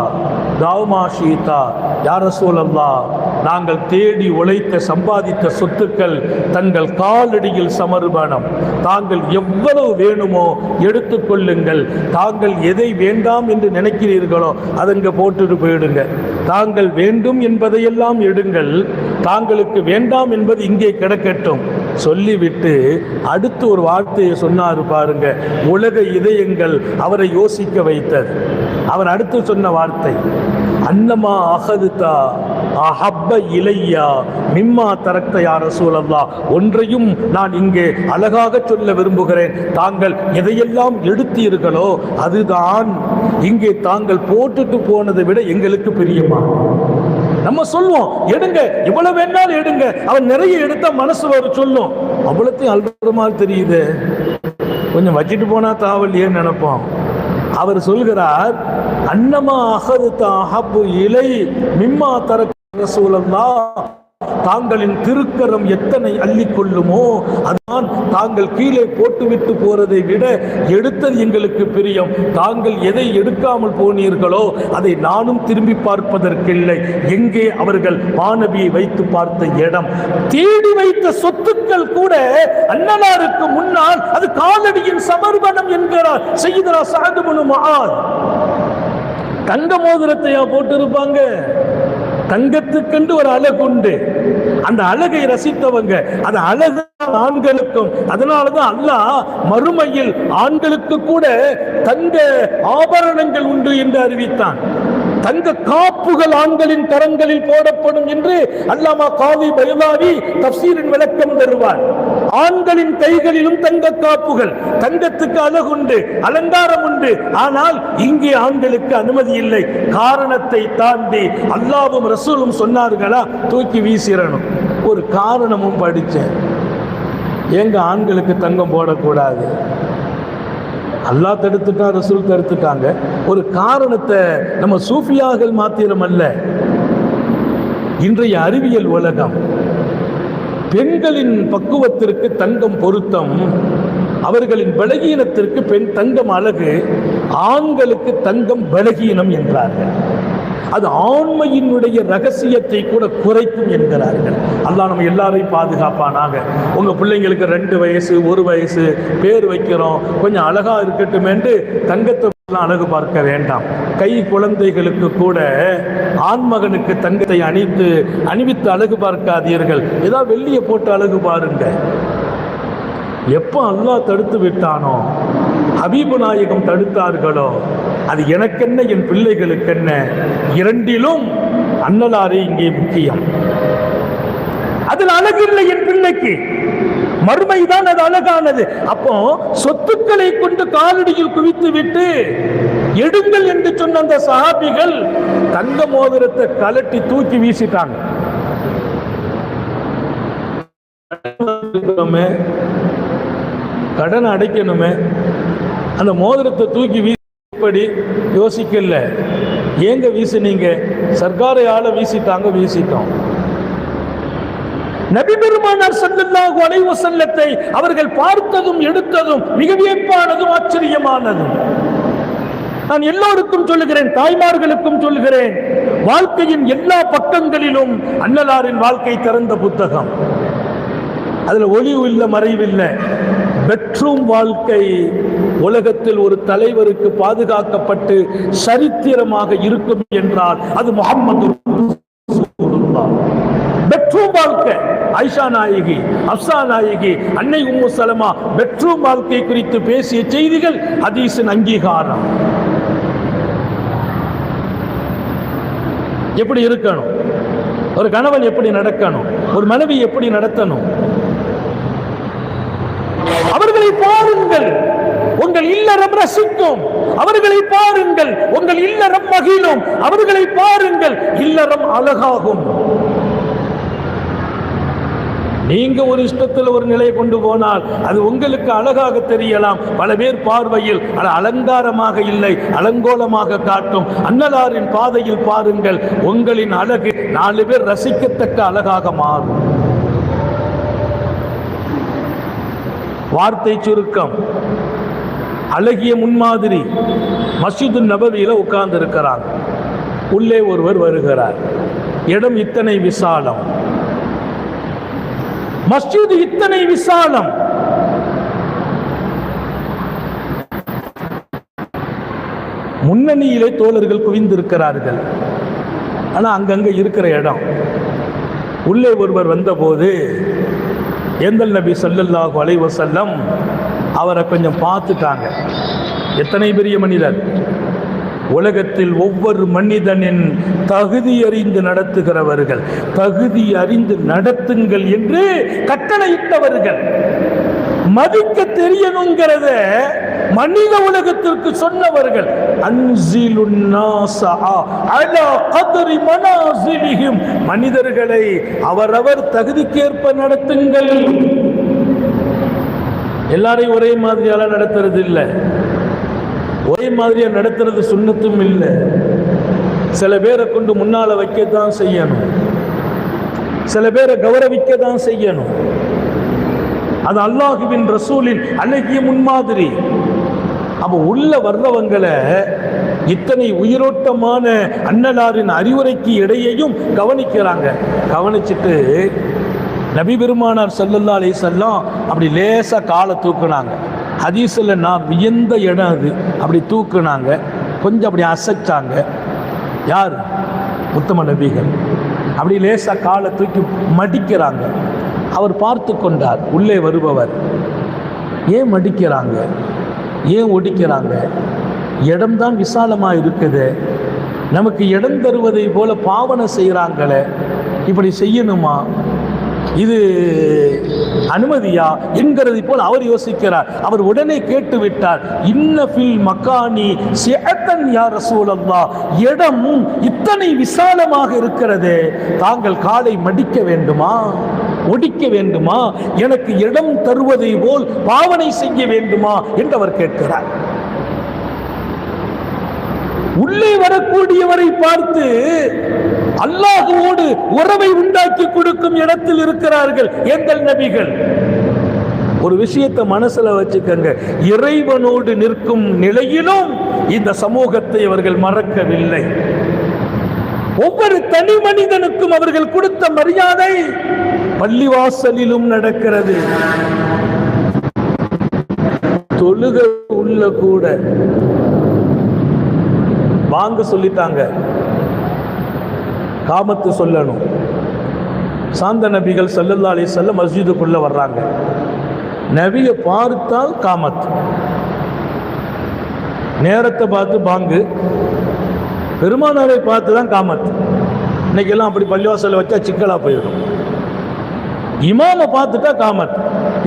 தஅ மா ஷீதா, யா ரசூலல்லாஹ், நாங்கள் தேடி உழைத்த சம்பாதித்த சொத்துக்கள் தங்கள் காலடியில் சமர்ப்பணம். தாங்கள் எவ்வளவு வேணுமோ எடுத்துக்கொள்ளுங்கள். தாங்கள் எதை வேண்டாம் என்று நினைக்கிறீர்களோ அதங்க போட்டுட்டு போயிடுங்க. தாங்கள் வேண்டும் என்பதையெல்லாம் எடுங்கள், தாங்களுக்கு வேண்டாம் என்பது இங்கே கிடக்கட்டும் சொல்லிவிட்டு அடுத்து ஒரு வார்த்தையை சொன்னார் பாருங்க. உலக இதயங்கள் அவரை யோசிக்க வைத்தது. அவர் அடுத்து சொன்ன வார்த்தை, அன்னமா அஹதுதா அஹப்ப இலையா மிம்மா தரக்த யா ரசூலல்லாஹ். ஒன்றையும் நான் இங்கே அழகாக சொல்ல விரும்புகிறேன். தாங்கள் எதையெல்லாம் எடுத்தீர்களோ அதுதான் இங்கே தாங்கள் போட்டுட்டு போனதை விட எங்களுக்கு பிரியமா. நம்ம சொல்லுவோம் எடுங்க, இவ்வளவு வேணாலும் எடுங்க. அவன் நிறைய எடுத்தா மனசு வர சொல்லும், அவ்வளத்தையும் அல்ற மாதிரி தெரியுது, கொஞ்சம் வச்சிட்டு போனா தாவல்லையே நினைப்போம். அவர் சொல்கிறார், அன்னமா அஹதுதா அஹப்பு இலை மிம்மா தரக்த ரசூலல்லாஹ். தாங்களின் திருக்கரம் எத்தனை அள்ளிக்கொள்ளுமோ அதுதான் தாங்கள் கீழே போட்டுவிட்டு போறதை விட எடுத்தது எங்களுக்கு பிரியம். தாங்கள் எதை எடுக்காமல் போனீர்களோ அதை நானும் திரும்பி பார்ப்பதற்கில்லை. எங்கே அவர்கள் மாநபியை வைத்து பார்த்த இடம், தேடி வைத்த சொத்துக்கள் கூட அன்னலாருக்கு முன்னால் அது காலடியின் சமர்ப்பணம் என்கிறார் சய்யிதுனா சஅத் இப்னு முஆத். தங்க மோதிரத்தையா போட்டு இருப்பாங்க? தங்கத்துக்கென்று ஒரு அழகு உண்டு. அந்த அழகை ரசித்தவங்க, அது அழகு ஆண்களுக்கும். அதனாலதான் அல்லாஹ் மறுமையில் ஆண்களுக்கு கூட தங்க ஆபரணங்கள் உண்டு என்று அறிவித்தான். தங்க காப்புகள் ஆண்களின் கரங்களில் போடப்படும் என்று அல்லாமா காவி பைலாவி தஃசீரின் விளக்கம் தருவார். ஆண்களின் கைகளிலும் தங்க காப்புகள். தங்கத்துக்கு அழகுண்டு, அலங்காரம் உண்டு. ஆனால் இங்கே ஆண்களுக்கு அனுமதி இல்லை. காரணத்தை தாண்டி அல்லாஹ்வும் ரசூலும் சொன்னார்களா, தூக்கி வீசிடணும். ஒரு காரணமும் படிச்சேன், எங்க ஆண்களுக்கு தங்கம் போடக்கூடாது, அல்லாஹ் தடுத்துட்டா, ரசூல் தடுத்துட்டாங்க. ஒரு காரணத்தை நம்ம சூஃபியாக்கள் மாத்திரம் அல்ல, இன்றைய அறிவியல் உலகம் பெண்களின் பக்குவத்திற்கு தங்கம் பொருத்தம், அவர்களின் பலகீனத்திற்கு பெண் தங்கம் அழகு, ஆண்களுக்கு தங்கம் பலகீனம் என்றார்கள். அது ஆண்மையினுடைய ரகசியத்தை கூட குறைக்கும் என்கிறார்கள். அல்லாஹ் நம்ம எல்லாரையும் பாதுகாப்பானாக. உங்க பிள்ளைங்களுக்கு 2 வயசு 1 வயசு பேர் வைக்கிறோம், கொஞ்சம் அழகா இருக்கட்டும் என்று தங்கத்தை அழகு பார்க்க வேண்டாம். கை குழந்தைகளுக்கு கூட ஆண்மகனுக்கு தங்கத்தை அணிவித்து அழகு பார்க்காதீர்கள். ஏதாவது வெள்ளியை போட்டு அழகு பாருங்க. எப்போ அல்லாஹ் தடுத்து விட்டானோ, ஹபீபு நாயகம் தடுத்தார்களோ, அது எனக்கென்ன என் பிள்ளைகளுக்கென்ன, இரண்டிலும் அன்னலாரே இங்கே முக்கியம். அதில் அழகு இல்லை என் பிள்ளைக்கு, மறுமைதான் அது அழகானது. அப்போ சொத்துக்களை கொண்டு காலடியில் குவித்து விட்டு எடுங்கள் என்று சொன்ன அந்த சஹாபிகள் தங்க மோதிரத்தை கலட்டி தூக்கி வீசிட்டாங்க. கடன் அடைக்கணுமே, அந்த மோதிரத்தை தூக்கி வீசி யோசிக்கல. ஏங்க வீசினீங்க? சர்க்காரையால வீசிட்டாங்க. வீசிட்டோம். நபி பெருமானார் ஸல்லல்லாஹு அலைஹி வஸல்லத்தை அவர்கள் பார்த்ததும் எடுத்ததும் மிக வியப்பானதும் ஆச்சரியமானதும். நான் எல்லோருக்கும் சொல்லுகிறேன், தாய்மார்களுக்கும் சொல்லுகிறேன், வாழ்க்கையின் எல்லா பக்கங்களிலும் அன்னலாரின் வாழ்க்கை திறந்த புத்தகம். அதுல ஒளிவு இல்லை, மறைவில்லை. பெட்ரூம் வாழ்க்கை உலகத்தில் ஒரு தலைவருக்கு பாதுகாக்கப்பட்டு சரித்திரமாக இருக்கும் என்றால் அது முஹம்மது ரசூலுல்லாஹ். பெட்ரூம் வாழ்க்கை, ஆயிஷா நாயகி, அப்சா நாயகி, அன்னை உம்மு சலமா பெட்ரூம் வாழ்க்கை குறித்து பேசிய செய்திகள் ஹதீஸின் அங்கீகாரம். எப்படி இருக்கணும், ஒரு கணவன் எப்படி நடக்கணும், ஒரு மனைவி எப்படி நடத்தணும், அவர்களை பாருங்கள், உங்கள் இல்லறம் ரசிக்கும். அவர்களை பாருங்கள், உங்கள் இல்லறம் மகிழும். அவர்களை பாருங்கள், இல்லறம் அழகாகும். நீங்க ஒரு இஷ்டத்தில் ஒரு நிலையை கொண்டு போனால் அது உங்களுக்கு அழகாக தெரியலாம். பல பேர் பார்வையில் அது அலங்காரமாக இல்லை, அலங்கோலமாக காட்டும். அன்னலாரின் பாதையில் பாருங்கள், உங்களின் அழகு 4 பேர் ரசிக்கத்தக்க அழகாக மாறும். வார்த்தை சுருக்கம், அழகிய முன்மாதிரி. மஸ்ஜிது நபவியில உட்கார்ந்து இருக்கிறாங்க. உள்ளே ஒருவர் வருகிறார். இடம் இத்தனை விசாலம், மஸ்ஜிது இத்தனை விசாலம். முன்னணியிலே தோழர்கள் குவிந்திருக்கிறார்கள். ஆனா அங்கங்க இருக்கிற இடம். உள்ளே ஒருவர் வந்தபோது ஏந்தல் நபி ஸல்லல்லாஹு அலைஹி வஸல்லம் அவரை கொஞ்சம் பார்த்துட்டாங்க. எத்தனை பெரிய மனிதர்! உலகத்தில் ஒவ்வொரு மனிதனின் தகுதி அறிந்து நடத்துகிறவர்கள், தகுதி அறிந்து நடத்துங்கள் என்று கட்டளையிட்டவர்கள். மதிக்க தெரியணுங்கிறத மனித உலகத்திற்கு சொன்னவர்கள். அன்சிலுன் நாஸ அலா கத்ரி மனாசிலிஹிம், மனிதர்களை அவரவர் தகுதிக்கேற்ப நடத்துங்கள். எல்லாரையும் ஒரே மாதிரியால நடத்துறது இல்லை, ஒரே மாதிரியா நடத்துறது சுன்னத்தும் இல்லை. சில பேரை கொண்டு முன்னால வைக்கத்தான் செய்யணும், சில பேரை கௌரவிக்கத்தான் செய்யணும். அது அல்லாஹுவின் ரசூலின் அழகிய முன்மாதிரி. அப்ப உள்ள வர்றவங்களை இத்தனை உயிரோட்டமான அன்னலாரின் அறிவுரைக்கு இடையையும் கவனிக்கிறாங்க. கவனிச்சுட்டு நபி பெருமானார் ஸல்லல்லாஹு அலைஹி வஸல்லம் அப்படி லேசா காலை தூக்குனாங்க. ஹதீஸில் நான் வியந்த இடம் அது. அப்படி தூக்குனாங்க, கொஞ்சம் அப்படி அசைச்சாங்க. யார்? உத்தம நபிகள். அப்படி லேசா காலை தூக்கி மடிக்கிறாங்க. அவர் பார்த்து கொண்டார். உள்ளே வருபவர் ஏன் மடிக்கிறாங்க, ஏன் ஒடிக்கிறாங்க? இடம்தான் விசாலமாக இருக்குது, நமக்கு இடம் தருவதை போல பாவனை செய்கிறாங்களே, இப்படி செய்யணுமா, இது அனுமதியா என்கிறதை போல் அவர் யோசிக்கிறார். அவர் உடனே கேட்டு விட்டார், இன்னஃபில் மக்கானி சிஅத்தன் யா ரசூலல்லாஹ், இடம் இத்தனை விசாலமாக இருக்கிறது, தாங்கள் காலை மடிக்க வேண்டுமா, ஒடிக்க வேண்டுமா, எனக்கு இடம் தருவதை போல் பாவனை செய்ய வேண்டுமா என்று அவர் கேட்கிறார். உள்ளே வரக்கூடியவரை பார்த்து அல்லாஹ்வோடு உறவை உண்டாக்கி கொடுக்கும் இடத்தில் இருக்கிறார்கள் எங்கள் நபிகள். ஒரு விஷயத்தை மனசுல வச்சுக்கங்க, இறைவனோடு நிற்கும் நிலையிலும் இந்த சமூகத்தை அவர்கள் மறக்கவில்லை. ஒவ்வொரு தனி மனிதனுக்கும் அவர்கள் கொடுத்த மரியாதை பள்ளிவாசலிலும் நடக்கிறது. தொழுக உள்ள கூட வாங்க சொல்லிட்டாங்க, காமத்து சொல்லணும். சாந்த நபிகள் ஸல்லல்லாஹு அலைஹி வஸல்லம் மஸ்ஜிதுக்குள்ள வர்றாங்க. நபியை பார்த்தால் காமத், நேரத்தை பார்த்து பாங்கு, பெருமானாரை பார்த்து தான் காமத். இன்னைக்கெல்லாம் அப்படி பள்ளிவாசலை வச்சா சிக்கலா போயிடும். இமாமை பார்த்துட்டா காமத்.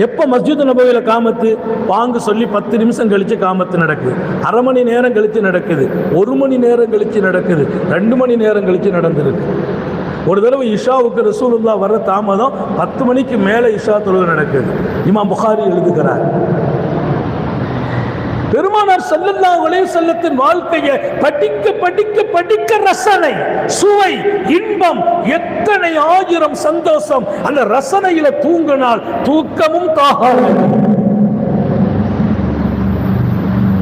எப்போ மஸ்ஜித் நபவியில காமத்து? பாங்கு சொல்லி 10 நிமிஷம் கழிச்சு காமத்து நடக்குது, அரை மணி நேரம் கழிச்சு நடக்குது, 1 மணி நேரம் கழிச்சு நடக்குது, 2 மணி நேரம் கழிச்சு நடந்திருக்கு. ஒரு தடவை இஷாவுக்கு ரசூலுல்லாஹ் வர தாமதம், 10 மணிக்கு மேலே இஷா தொழுகை நடக்குது. இமாம் புகாரி எழுதுகிறார். பெருமானார் ஸல்லல்லாஹு அலைஹி வஸல்லத்தின் வாழ்க்கையை படிக்க படிக்க படிக்க ரசனை, சுவை, இன்பம், எத்தனை ஆயிரம் சந்தோஷம். அந்த ரசனையில தூங்கினால் தூக்கமும் தாகாது.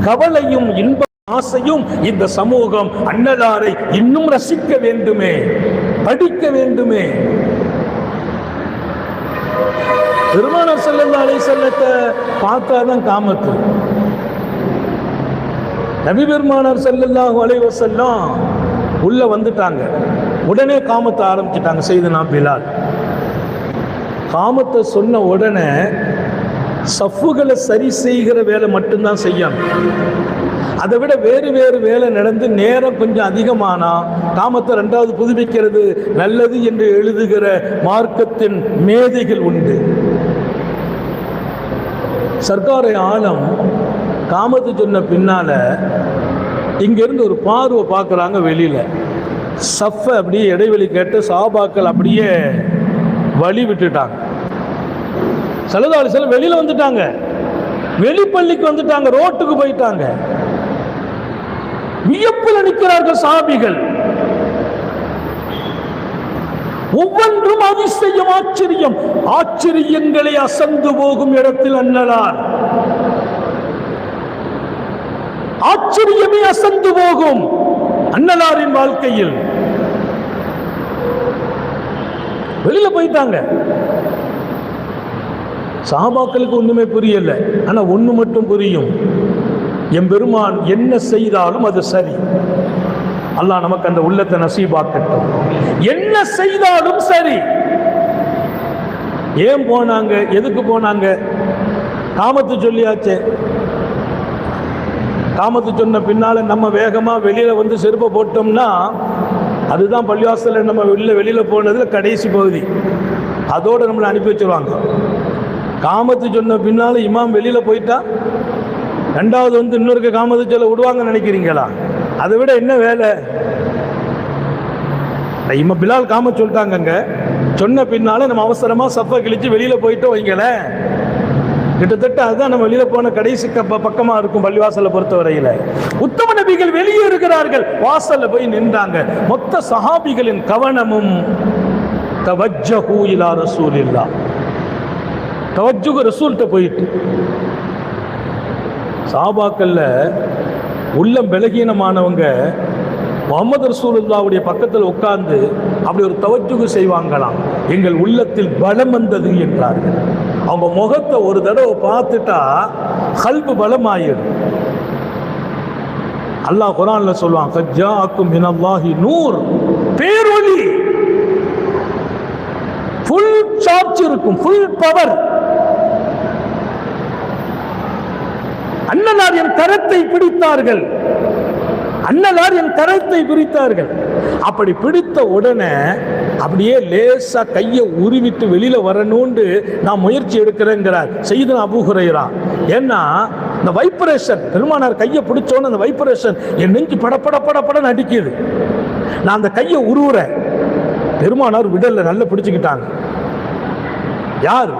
கவலையும் இன்ப ஆசையும் இந்த சமூகம் அன்னலாரை இன்னும் ரசிக்க வேண்டுமே, படிக்க வேண்டுமே. பெருமானார் ஸல்லல்லாஹு அலைஹி வஸல்லத்தை பார்த்தாதான் காமத்து. நபி பெருமானார் ஸல்லல்லாஹு அலைஹி வஸல்லம் உள்ள வந்துட்டாங்க, உடனே காமத்தை ஆரம்பிச்சிட்டாங்க. செய்தனா பிலால் காமத்தை சொன்ன உடனே சஃப்புகளை சரி செய்கிற வேலை மட்டும்தான் செய்யணும். அதை விட வேறு வேறு வேலை நடந்து நேரம் கொஞ்சம் அதிகமானா காமத்தை 2வது புதுப்பிக்கிறது நல்லது என்று எழுதுகிற மார்க்கத்தின் மேதைகள் உண்டு. சர்க்காரை ஆலம் காமத்து சொன்ன பின்னால இங்கிருந்து ஒரு பார்வை பார்க்குறாங்க வெளியில. சஃப அப்படியே இடைவெளி கேட்டு சஹாபாக்கள் அப்படியே வழி விட்டுட்டாங்க. ஸல்லல்லாஹு அலைஹி வஸல்லம் வெளியில வந்துட்டாங்க, வெளிப்பள்ளிக்கு வந்துட்டாங்க, ரோட்டுக்கு போயிட்டாங்க. வியப்பில் நிற்கிறார்கள் சஹாபிகள். ஒவ்வொன்றும் அதிசயம், ஆச்சரியம். ஆச்சரியங்களை அசந்து போகும் இடத்தில் அன்னலார், ஆச்சரியமே அசந்து போகும் அன்னலாரின் வாழ்க்கையில். வெளியில போயிட்டாங்க. சஹாபாக்களுக்கு ஒண்ணுமே புரியல. ஆனா ஒண்ணு மட்டும் புரியும், என் பெருமான் என்ன செய்தாலும் அது சரி. அல்லாஹ் நமக்கு அந்த உள்ளத்தை நசீபாக்கட்டும். என்ன செய்தாலும் சரி. ஏன் போனாங்க, எதுக்கு போனாங்க? காமத்து சொல்லியாச்சே. காமத்து சொன்ன பின்னால நம்ம வேகமா வெளியில வந்து செருப்பை போட்டோம்னா அதுதான் பள்ளிவாசல நம்ம வெளியில போனதுல கடைசி பகுதி. அதோட நம்மளை அனுப்பி வச்சிருவாங்க. காமத்து சொன்ன பின்னால இமாம் வெளியில போயிட்டா 2வது வந்து இன்னொருக்கு காமத்து சொல்ல விடுவாங்கன்னு நினைக்கிறீங்களா? அதை விட என்ன வேலை? இம்மா பிலால் காமத்து சொல்லிட்டாங்க, சொன்ன பின்னால நம்ம அவசரமா சஃபா கிழிச்சு வெளியில போயிட்டோம் வைங்கள, கிட்டத்தட்ட அதுதான் நம்ம வெளியில போன கடைசி பக்கமா இருக்கும் பள்ளிவாசலை பொறுத்தவரையில. உத்தம நபிகள் வெளியே இருக்கிறார்கள், வாசல்ல போய் நின்றாங்க. மொத்த சஹாபிகளின் கவனமும் தவஜ்ஜஹு இலா ரசூலில்லாஹ், தவஜ்ஜுஹு ரசூல்கிட்ட போயிட்டு. சஹாபாக்கள்ல உள்ளம் பலகீனமானவங்க முஹம்மது ரசூலுல்லாஹ்வுடைய பக்கத்தில் உட்கார்ந்து அப்படி ஒரு தவஜ்ஜுஹு செய்வாங்களாம். எங்கள் உள்ளத்தில் பலம் வந்தது என்றார்கள். அவங்க முகத்தை ஒரு தடவை பார்த்துட்டா கல்பு பலமாயிடும். அல்லாஹ் குர்ஆன்ல சொல்வான், கஜ்ஜாக்கும் மினல்லாஹி நூர், பேரொளி, ஃபுல் சார்ஜ் இருக்கும், ஃபுல் பவர். அன்னலார் என் கரத்தை பிடித்தார்கள், அன்னலார் என் கரத்தை பிடித்தார்கள். அப்படி பிடித்த உடனே அப்படியே லேசா கையை உருவிட்டு வெளியில வரணும்னு நான் முயற்சி எடுக்கிறேங்கிறார் சையதுனா அபூ ஹுரைரா. ஏன்னா இந்த வைப்ரேஷன், பெருமானார் கையை பிடிச்சோன்னு அந்த வைப்ரேஷன் என் நெஞ்சு படப்பட படப்பட நடிக்குது. நான் அந்த கையை உருவுறேன், பெருமானார் விடல்ல நல்லா பிடிச்சுக்கிட்டாங்க. யார்?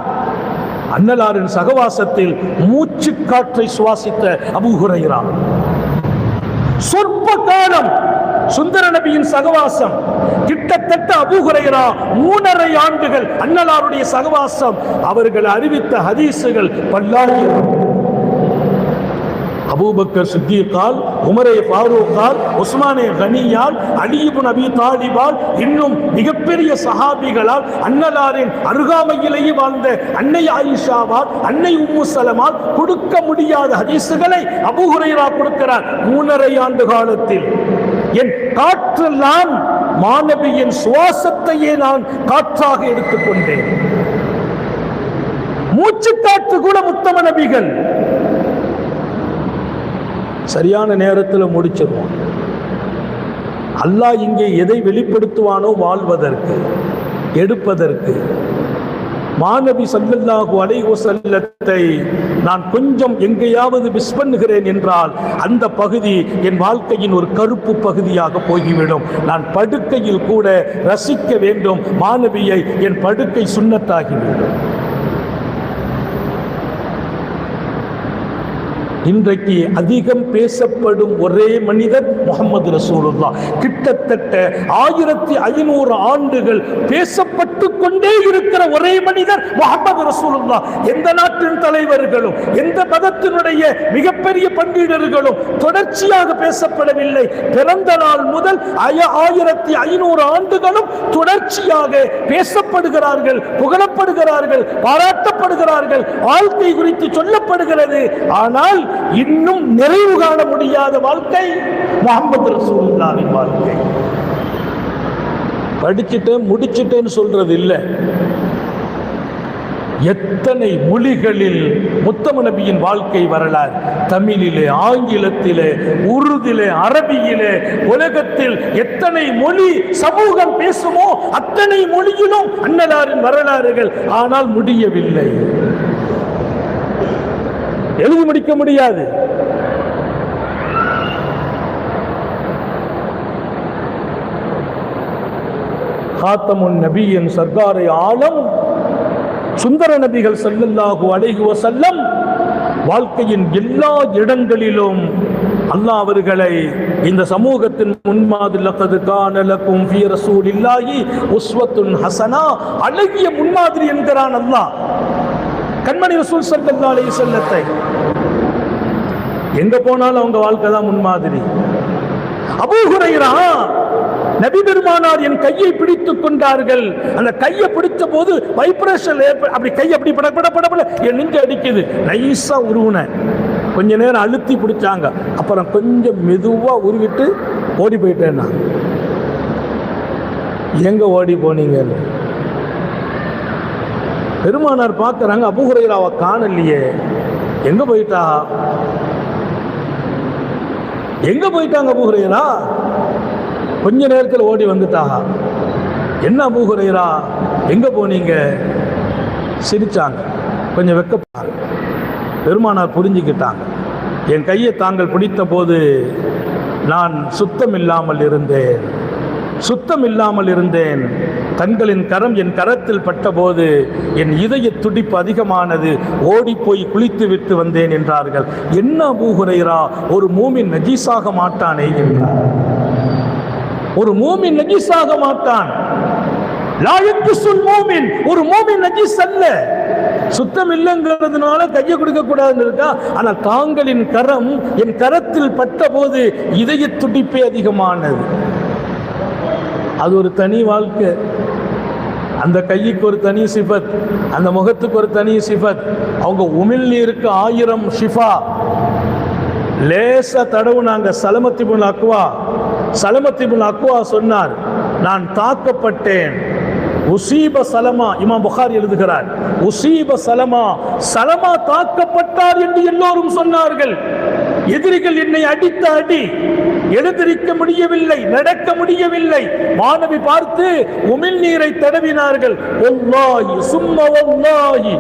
அன்னலாரின் சகவாசத்தில் மூச்சு காற்றை சுவாசித்த அபூ ஹுரைரா. சொற்ப காலம் சுந்தர நபியின் சகவாசம், கிட்டத்தட்ட அபூ ஹுரைரா 3.5 ஆண்டுகள் அன்னலாருடைய சகவாசம். அவர்கள் அறிவித்த ஹதீசுகள் பல்லாயிரம். அபூபக்கர் சித்திகால், உமரே ஃபாரூக்கால், உஸ்மானே கனியால், அலி இப்னு அபி தாலிபால், இன்னும் மிகப்பெரிய சஹாபிகளால், அன்னலாரின் அருகாமையிலேயே வாழ்ந்த அன்னை ஆயிஷாவால், அன்னை உம்மு சலமால் கொடுக்க முடியாத ஹதீசுகளை அபூ ஹுரைரா கொடுக்கிறார் 3.5 ஆண்டு காலத்தில். என் காற்றெல்லாம் மாநபியின் சுவாசத்தையே நான் காற்றாக எடுத்துக்கொண்டேன். மூச்சு காற்று கூட முத்தம நபிகள். சரியான நேரத்தில் முடிச்சிருவோம். அல்லாஹ் இங்கே எதை வெளிப்படுத்துவானோ வாழ்வதற்கு, எடுப்பதற்கு. மாநபி ஸல்லல்லாஹு அலைஹி வஸல்லத்தை நான் கொஞ்சம் எங்கேயாவது மிஸ் பண்ணுகிறேன் என்றால் அந்த பகுதி என் வாழ்க்கையின் ஒரு கருப்பு பகுதியாக போய்விடும். நான் படுக்கையில் கூட ரசிக்க வேண்டும் மாநபியை. என் படுக்கை சுன்னத்தாகிவிடும். இன்றைக்கு அதிகம் பேசப்படும் ஒரே மனிதர் முஹம்மது ரசூலுல்லாஹ். கிட்டத்தட்ட 1500 ஆண்டுகள் பேசப்பட்டு கொண்டே இருக்கிற ஒரே மனிதர் முஹம்மது ரசூலுல்லாஹ். எந்த நாட்டின் தலைவர்களும் எந்த மதத்தினுடைய மிகப்பெரிய பண்டிதர்களும் தொடர்ச்சியாக பேசப்படவில்லை. பிறந்த நாள் முதல் 1500 ஆண்டுகளும் தொடர்ச்சியாக பேசப்படுகிறார்கள், புகழப்படுகிறார்கள், பாராட்டப்படுகிறார்கள், வாழ்க்கை குறித்து சொல்லப்படுகிறது. ஆனால் இன்னும் நிறைவு காண முடியாத வாழ்க்கை முஹம்மது ரசூலுல்லாஹ்வின் வாழ்க்கை. படிச்சுட்டேன் முடிச்சுட்டேன்னு சொல்றது இல்லை. எத்தனை மொழிகளில் முத்தம நபியின் வாழ்க்கை வரலாறு, தமிழிலே, ஆங்கிலத்திலே, உருதிலே, அரபியிலே, உலகத்தில் எத்தனை மொழி சமூகம் பேசுமோ அத்தனை மொழியிலும் அன்னலாரின் வரலாறுகள். ஆனால் முடியவில்லை, எழுதி முடிக்க முடியாது. காத்தமுன் நபியின் சர்தாரை ஆலம் சுந்தர நபிகள் ஸல்லல்லாஹு அலைஹி வஸல்லம் வாழ்க்கையின் எல்லா இடங்களிலும் அல்லாஹ் அவர்களை இந்த சமூகத்தின் முன்மாதிரி லக்கது கான லக்கும் ஃபீ ரசூலில்லாஹி உஸ்வத்துன் ஹஸனா, அழகிய முன்மாதிரி என்கிறான் அல்லாஹ். கண்மணி ரசூல் ஸல்லல்லாஹு அலைஹி வஸல்லத்தை எங்க போனாலும் அவங்க வாழ்க்கை தான் முன்மாதிரி. அபூ ஹுரைரா நபி பெருமானார் என் கையை பிடித்துக் கொண்டார்கள். அந்த கையை பிடித்த போது வைப்ரேஷன் அப்படி கை அப்படி படப்பட என் நெஞ்சு அடிக்குது. நைஸா உருவின, கொஞ்ச நேரம் அழுத்தி பிடிச்சாங்க. அப்புறம் கொஞ்சம் மெதுவா உருவிட்டு ஓடி போயிட்டேன். நான் எங்க ஓடி போனீங்க? பெருமானார் பார்க்கறாங்க, அபூ ஹுரைராவை காணலையே, எங்க போயிட்டா, எங்க போயிட்டாங்க அபூ ஹுரைரா? கொஞ்ச நேரத்தில் ஓடி வந்துட்டாங்க. என்ன அபூ ஹுரைரா எங்க போனீங்க? சிரிச்சாங்க, கொஞ்சம் வெக்கப்பட்டாங்க. பெருமானார் புரிஞ்சுக்கிட்டாங்க, என் கையை தாங்கள் பிடித்த போது நான் சுத்தம் இல்லாமல் இருந்தேன். தங்களின் கரம் என் கரத்தில் பட்டபோது என் இதய துடிப்பு அதிகமானது, ஓடி போய் குளித்து விட்டு வந்தேன் என்றார்கள். என்ன அபூ ஹுரைரா, ஒரு மூமின் நஜீஸாக மாட்டானே என்றார். ஒரு மூமின் நஜீஸாக மாட்டான். லா யக்ஸுல் மூமின், ஒரு மூமின் நஜீஸ் அல்ல. சுத்தம் இல்லைங்கிறதுனால கையை கொடுக்க கூடாதுன்னு இருக்கா. ஆனால் தாங்களின் கரம் என் கரத்தில் பட்ட போது இதய துடிப்பே அதிகமானது. அது ஒரு தனி வாழ்க்கை. அந்த கைக்கு ஒரு தனி சிஃபத், அந்த முகத்துக்கு ஒரு தனி சிஃபத். அவங்க உமிழ்நீருக்கு 1000 ஷிஃபா. லேசா தடவுனாங்க. சலமத் இப்னு அக்வா சொன்னார், நான் தாக்கப்பட்டேன். உசீப சலமா, இமாம் புகாரி எழுதுகிறார், உசீப சலமா, சலமா தாக்கப்பட்டார் என்று எல்லோரும் சொன்னார்கள். எதிரிகள் என்னை அடித்த அடி, எழுந்திருக்க முடியவில்லை, நடக்க முடியவில்லை. மாணவி பார்த்து உமிழ்நீரை தடவினார்கள். வல்லாஹி சும்ம வல்லாஹி,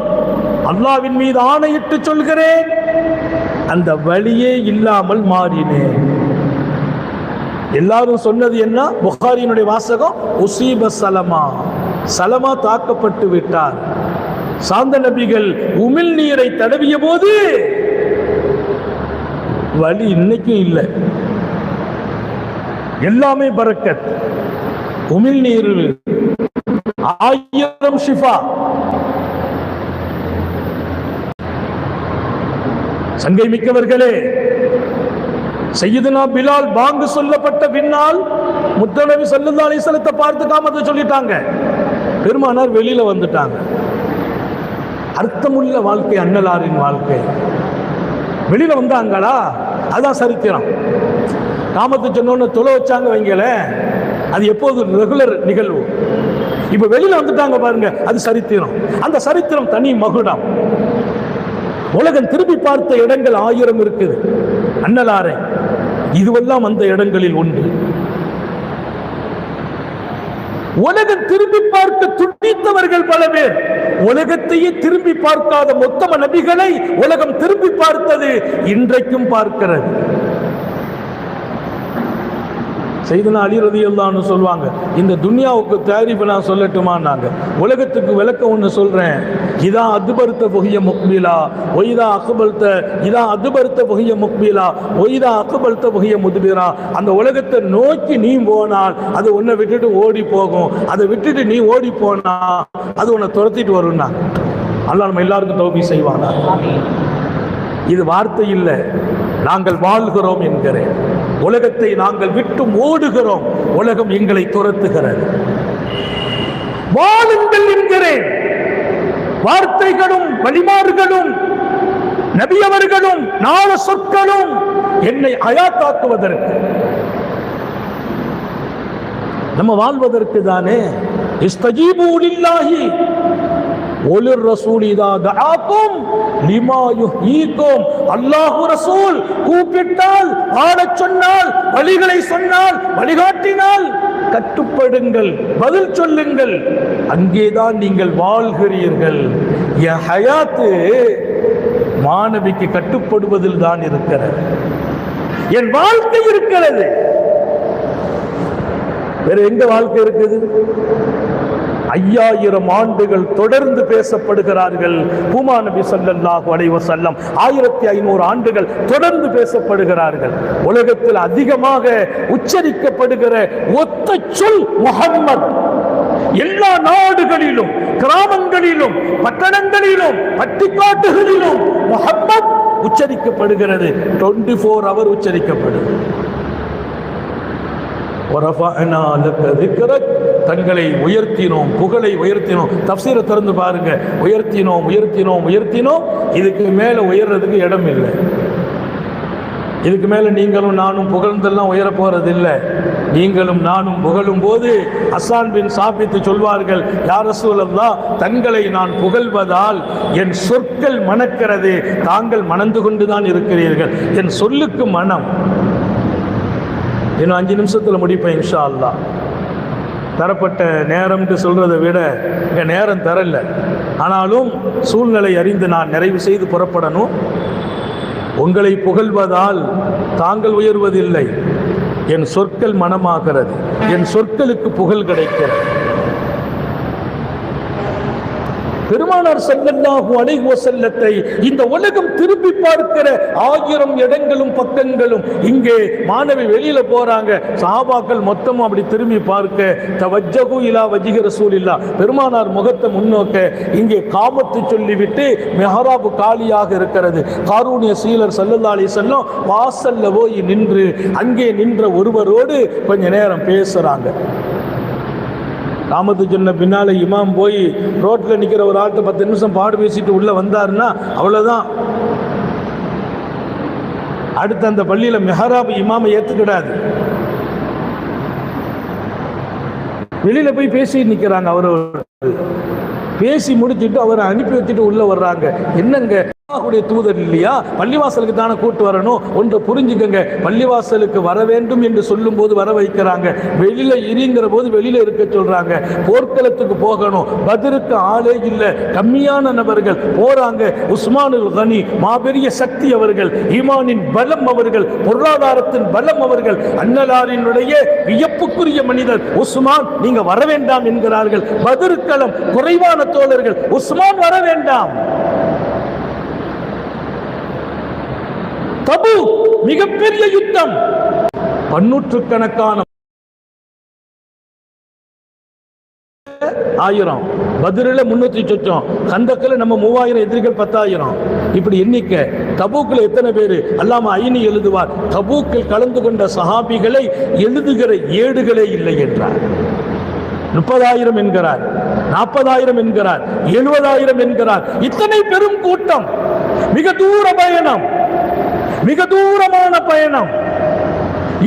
அல்லாஹ்வின் மீது ஆணையிட்டு சொல்கிறேன், அந்த வழியே இல்லாமல் மாறினேன். எல்லாரும் சொன்னது என்ன? புகாரியினுடைய வாசகம், உசீப சலமா, சலமா தாக்கப்பட்டு விட்டார். சாந்த நபிகள் உமிழ்நீரை தடவிய போது வலி இன்னைக்கும் இல்லை. எல்லாமே பரக்கத். உமிழ்நீர் 1000 ஷிஃபா. சங்கை மிக்கவர்களே, சையதுனா பிலால் பாங்கு சொல்லப்பட்ட பின்னால் முத்தநபி ஸல்லல்லாஹு அலைஹி வஸல்லத்தை பார்த்து காமத்தை சொல்லிட்டாங்க. பெருமானார் வெளியில வந்துட்டாங்க. அர்த்தமுள்ள வாழ்க்கை அன்னலாரின் வாழ்க்கை. வெளியில வந்தாங்களா, அதான் சரித்திரம். காமத்தை சொன்னோன்னு தொலை வச்சாங்க வைங்கள, அது எப்போது ரெகுலர் நிகழ்வு. இப்ப வெளியில வந்துட்டாங்க பாருங்க, அது சரித்திரம். அந்த சரித்திரம் தனி மகுடம். உலகம் திரும்பி பார்த்த இடங்கள் 1000 இருக்குது. அன்னலாரை இதுவெல்லாம் அந்த இடங்களில் உண்டு. உலகம் திரும்பி பார்க்க துடித்தவர்கள் பல பேர். உலகத்தையே திரும்பி பார்க்காத மொத்தம நபிகளை உலகம் திரும்பி பார்த்தது, இன்றைக்கும் பார்க்கிறது. சையதுனா அலி ரலியல்லாஹு அன்ஹு சொல்வாங்க, இந்த துன்யாவுக்கு தாரீஃப் நான் சொல்லட்டுமான்னாங்க. உலகத்துக்கு விளக்கம் ஒன்று சொல்றேன். இதா அதுபர்த்த புகிய முக்பிலா ஒய்தா அக்பல்த, இதா அதுபர்த்த புகிய முக்பிலா ஒய்தா அக்பல்த புகிய முதுபிரா. அந்த உலகத்தை நோக்கி நீ போனால் அது உன்னை விட்டுட்டு ஓடி போகும், அதை விட்டுட்டு நீ ஓடி போனா அது உன்னை துரத்திட்டு வரும்னா. அல்லாஹ் நம்ம எல்லாருக்கும் தௌபீக் செய்வானா. இது வார்த்தை இல்லை, நாங்கள் வாழ்கிறோம் என்கிறேன். உலகத்தை நாங்கள் விட்டு ஓடுகிறோம், உலகம் எங்களை துரத்துகிறது. வாழுங்கள் என்கிறேன். வார்த்தைகளும் வழிமாறுகளும் நபியவர்களும் நாள சொற்களும் என்னை அயாத்தாக்குவதற்கு, நம்ம வாழ்வதற்கு தானே. இஸ்தஜீபு லில்லாஹி ஒலிர் ரசூல் இதா தஆக்கும் லிமா யுஹீக்கும். அல்லாஹ் ரசூல் கூப்பிட்டால், ஆடச் சொன்னால், வழிகளை சொன்னால், வழிகாட்டினால் கட்டுப்படுங்கள், பதில் சொல்லுங்கள். அங்கேதான் நீங்கள் வாழ்கிறீர்கள். என் ஹயாத்து மாணவிக்கு கட்டுப்படுவதில் தான் இருக்கிறது, என் வாழ்க்கை இருக்கிறது. வேற எங்க வாழ்க்கை இருக்குது? 5000 ஆண்டுகள் தொடர்ந்து பேசப்படுகிறார்கள். பூமா நபி ஸல்லல்லாஹு அலைஹி வஸல்லம் 1500 ஆண்டுகள் தொடர்ந்து பேசப்படுகிறார்கள். உலகத்தில் அதிகமாக உச்சரிக்கப்படுகிற ஒத்த சொல் முஹம்மத். எல்லா நாடுகளிலும், கிராமங்களிலும், பட்டணங்களிலும், பட்டிக்காட்டுகளிலும் முஹம்மத் உச்சரிக்கப்படுகிறது. 24 hours உச்சரிக்கப்படுகிறது. தங்களை உயர்த்தினோம், புகழை உயர்த்தினோம். தஃப்சீரை திறந்து பாருங்க, உயர்த்தினோம் உயர்த்தினோம் உயர்த்தினோம். இதுக்கு மேல உயர்றதுக்கு இடம் இல்லை. இதுக்கு மேல நீங்களும் நானும் புகழ்ந்தெல்லாம் உயர போறது இல்லை. நீங்களும் நானும் புகழும் போது ஹஸ்ஸான் பின் சாபித் சொல்வார்கள், யா ரசூலல்லாஹ், தங்களை நான் புகழ்வதால் என் சொற்கள் மணக்கிறது, தாங்கள் மணந்து கொண்டுதான் இருக்கிறீர்கள். என் சொல்லுக்கு மனம். இன்னும் 5 நிமிஷத்தில் முடிப்பேன் இன்ஷா அல்லாஹ். தரப்பட்ட நேரம்னு சொல்றதை விட என் நேரம் தரல. ஆனாலும் சூழ்நிலை அறிந்து நான் நிறைவு செய்து புறப்படணும். உங்களை புகழ்வதால் தாங்கள் உயர்வதில்லை, என் சொற்கள் மனமாகிறது, என் சொற்களுக்கு புகழ் கிடைக்கிறது. பெருமானார் ஸல்லல்லாஹு அலைஹி வஸல்லத்தை இந்த உலகம் திரும்பி பார்க்கிற 1000 இடங்களும் பக்கங்களும். இங்கே மாணவி வெளியில போறாங்க, சஹாபாக்கள் மொத்தமும் அப்படி திரும்பி பார்க்க, தவஜ்ஜகு இலா வஜ்ஹி ரசூலில்லாஹ், பெருமானார் முகத்தை முன்னோக்க. இங்கே காமத்து சொல்லிவிட்டு மெஹராபு காலியாக இருக்கிறது. காரூனிய சீலர் ஸல்லல்லாஹு அலைஹி வஸல்லம் வாசல்ல போய் நின்று அங்கே நின்ற ஒருவரோடு கொஞ்ச நேரம் பேசுறாங்க. காமத்து சொன்ன பின்னால இமாம் போய் ரோட்ல நிக்கிற ஒரு ஆள்கிட்ட 10 நிமிஷம் பாடு பேசிட்டு உள்ள வந்தாருன்னா அவ்வளவுதான். அடுத்து அந்த பள்ளியில மெஹராப் இமாமை ஏத்துக்கிடாது. வெளியில போய் பேசி நிக்கிறாங்க. அவரு பேசி முடிச்சுட்டு அவரை அனுப்பி வச்சுட்டு உள்ள வர்றாங்க. என்னங்க தூதர் இல்லையா, பள்ளிவாசலுக்கு தானே கூட்டு வரணும். ஒன்று புரிஞ்சுக்கங்க, பள்ளிவாசலுக்கு வர வேண்டும் என்று சொல்லும் போது வர வைக்கிறாங்க, வெளியில இருங்கிற போது வெளியில இருக்க சொல்றாங்க. போர்க்களத்துக்கு போகணும், பத்ருக்கு ஆளே இல்லை, கம்மியான நபர்கள் போறாங்க. உஸ்மானுல் கனி மாபெரிய சக்தி அவர்கள், ஈமானின் பலம் அவர்கள், பொருளாதாரத்தின் பலம் அவர்கள், அன்னலாரினுடைய வியப்புக்குரிய மனிதர் உஸ்மான், நீங்க வர வேண்டாம் என்கிறார்கள். பத்ருக்களம் குறைவான தோழர்கள், உஸ்மான் வர வேண்டாம். தபூக் மிகப்பெரிய யுத்தம், 100 கணக்கான 1000, பத்ரில் 300 சொச்சம், கந்தக்கில் நம்ம 3000, எதிரிகள் 10,000. இப்படி எண்ணிக்கை. தபூக்கில் எத்தனை பேர்? அல்லாம ஐனி எழுதுவார், தபூக்கில் கலந்து கொண்ட சஹாபிகளை எழுதுகிற ஏடுகளே இல்லை என்றார். 30,000 என்கிறார், 40,000 என்கிறார், 70,000 என்கிறார். இத்தனை பெரும் கூட்டம், மிக தூர பயணம், மிக தூரமான பயணம்,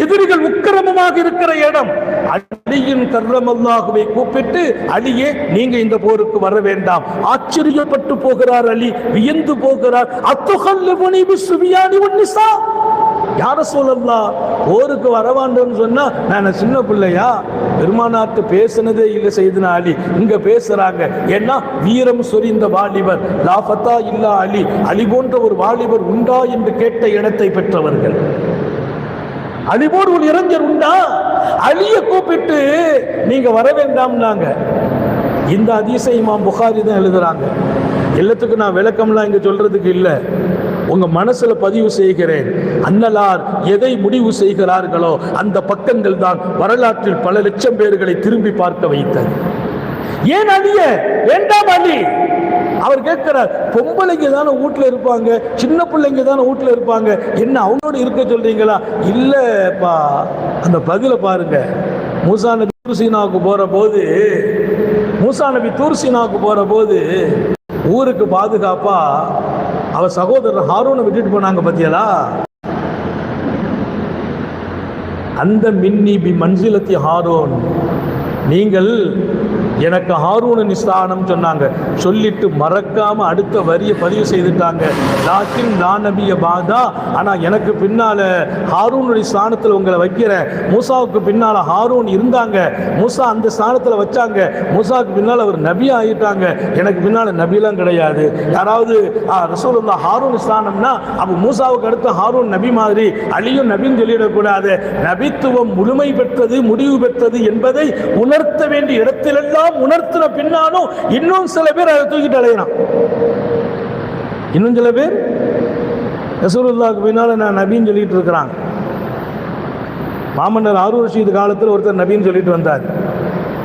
எதிரிகள் உக்கிரமமாக இருக்கிற இடம். அலியின் கர்ரமல்லாஹுவை கூப்பிட்டு, அலியே நீங்க இந்த போருக்கு வர வேண்டாம். ஆச்சரியப்பட்டு போகிறார் அலி, வியந்து போகிறார். அத்துகல்லுபுனி பிஸ்ஸுபியானி வன்னிஸா, யா ரசூலல்லாஹ் போருக்கு வரவாண்டோன்னு சொன்னா நான் சின்ன பிள்ளையா, பெருமானாத்து பேசினதே இல்லை செய்தனா அலி, இங்க பேசுறாங்க. ஏன்னா வீரம் சொரிந்த வாலிபர், லா ஃபத்தா இல்லா அலி, அலி போன்ற ஒரு வாலிபர் உண்டா என்று கேட்ட இடத்தை பெற்றவர்கள். அலி போன்ற ஒரு இளைஞர் உண்டா? அலிய கூப்பிட்டு நீங்க வர வேண்டாம்னாங்க. இந்த ஹதீஸை இமாம் புகாரி தான் எழுதுறாங்க. எல்லாத்துக்கும் நான் விளக்கம்லாம் இங்க சொல்றதுக்கு இல்லை, உங்க மனசுல பதிவு செய்கிறேன். அன்னலார் எதை முடிவு செய்கிறார்களோ அந்த பக்கங்கள் தான் வரலாற்றில் பல லட்சம் பேர்களை திரும்பி பார்க்க வைத்தது. ஏன் அலிய வேண்டாம் அலி? அவர் கேட்கிறார், பொம்பளைங்க தானே வீட்டுல இருப்பாங்க, சின்ன பிள்ளைங்க தானே வீட்டுல இருப்பாங்க, என்ன அவனோட இருக்க சொல்றீங்களா? இல்லப்பா, அந்த பதில பாருங்க. மூசா நபி தூர்சீனாவுக்கு போற போது ஊருக்கு பாதுகாப்பா அவர் சகோதரர் ஹாரூனை விட்டுட்டு போனாங்க பத்தியலா. அந்த மின்னி பி மன்சிலத்தி ஹாரூன், நீங்கள் எனக்கு ஹாரூனின் ஸ்தானம் சொன்னாங்க. சொல்லிட்டு மறக்காம அடுத்த வரியை பதிவு செய்துட்டாங்க. லாக்கின் லா நபிய பாதா, ஆனா எனக்கு பின்னால ஹாரூனுடைய ஸ்தானத்தில் உங்களை வைக்கிறேன். மூசாவுக்கு பின்னால ஹாரூன் இருந்தாங்க, மூசா அந்த ஸ்தானத்தில் வச்சாங்க. மூசாவுக்கு பின்னால் அவர் நபி ஆகிட்டாங்க, எனக்கு பின்னால நபிலாம் கிடையாது. யாராவது ரசூலுல்லாஹ் ஹாரூன் ஸ்தானம்னா அப்ப மூசாவுக்கு அடுத்து ஹாரூன் நபி மாதிரி அலியும் நபின்னு சொல்லிடக்கூடாது. நபித்துவம் முழுமை பெற்றது, முடிவு பெற்றது என்பதை உணர்த்த வேண்டிய இடத்திலெல்லாம் உணர்த்தின பின்னாலும் இன்னும் சில பேர் அதை தூக்கிட்டு அலையறான். இன்னும் சில பேர் ரசூலுல்லாஹ்க்கு பின்னால நான் நபின்னு சொல்லிட்டு இருக்கிறாங்க. மாமன்னர் ஹாரூன் ரஷீத் காலத்தில் ஒருத்தர் நபின்னு சொல்லிட்டு வந்தார்.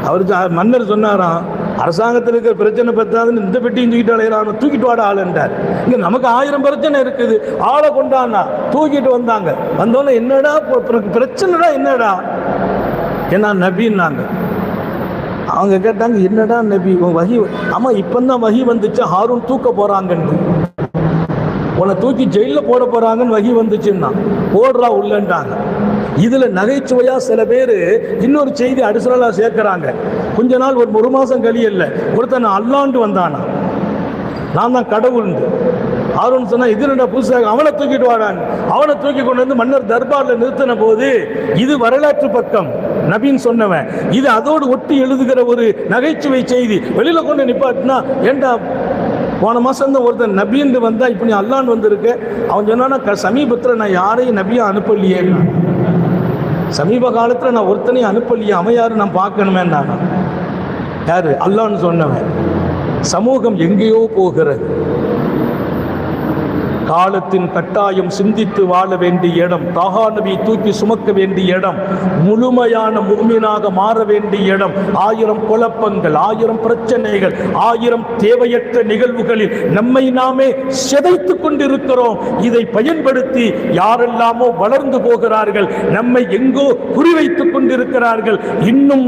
அவருக்கு மன்னர் சொன்னாராம், அரசாங்கத்தில் இருக்கிற பிரச்சனை பத்தாதுன்னு இந்த பெட்டியும் தூக்கிட்டு அலையிறான், தூக்கிட்டு வாட ஆள் என்றார். இங்க நமக்கு 1000 பிரச்சனை இருக்குது, ஆளை கொண்டான்னா தூக்கிட்டு வந்தாங்க. வந்தோன்னே என்னடா பிரச்சனைடா, என்னடா என்ன நபின்னாங்க. அவங்க கேட்டாங்க, என்னடா நபி வஹி? ஆமா இப்பந்தான் வஹி வந்துச்சு, ஹாரூன் தூக்க போறாங்கன்னு, உன்னை தூக்கி ஜெயில போட போறாங்கன்னு வஹி வந்துச்சுன்னா போடுறா உள்ளன்றாங்க. இதுல நகைச்சுவையா சில பேர் இன்னொரு செய்தி அடிஷனலா சேர்க்கிறாங்க. கொஞ்ச நாள் ஒரு மாசம் கழியல்ல ஒருத்தன் அல்லாண்டு வந்தானா, நான் தான் கடவுள். ஹாரூன் சொன்னா இது என்ன புதுசாக, அவனை தூக்கிட்டு வாடான். அவனை தூக்கி கொண்டு வந்து மன்னர் தர்பார்ல நிறுத்தின போது, இது வரலாற்று பக்கம், நபின்னு சொன்னவன், இது அதோடு ஒட்டி எழுதுகிற ஒரு நகைச்சுவை செய்தி. வெளியில கொண்டு நிப்பாட்டினா, ஏண்டா போன மாசம் தான் ஒருத்தன் நபின்னு வந்தா இப்ப நீ அல்லான்னு வந்திருக்க. அவன் சொன்னா, சமீபத்தில் நான் யாரையும் நபியா அனுப்பலையே, சமீப காலத்தில் நான் ஒருத்தனையும் அனுப்பலையே, அவன் யாரு நான் பார்க்கணுமே. நான் யாரு? அல்லான்னு சொன்னவன். சமூகம் எங்கேயோ போகிறது. காலத்தின் கட்டாயம் சிந்தித்து வாழ வேண்டிய இடம், தாஹா நபி தூக்கி சுமக்க வேண்டிய இடம், முழுமையான முஃமினாக மாற வேண்டிய இடம். 1000 குழப்பங்கள், 1000 பிரச்சனைகள், 1000 தேவையற்ற நிகழ்வுகளில் நம்மை நாமே சிதைத்துக் கொண்டிருக்கிறோம். இதை பயன்படுத்தி யாரெல்லாமோ வளர்ந்து போகிறார்கள், நம்மை எங்கோ குறிவைத்துக் கொண்டிருக்கிறார்கள். இன்னும்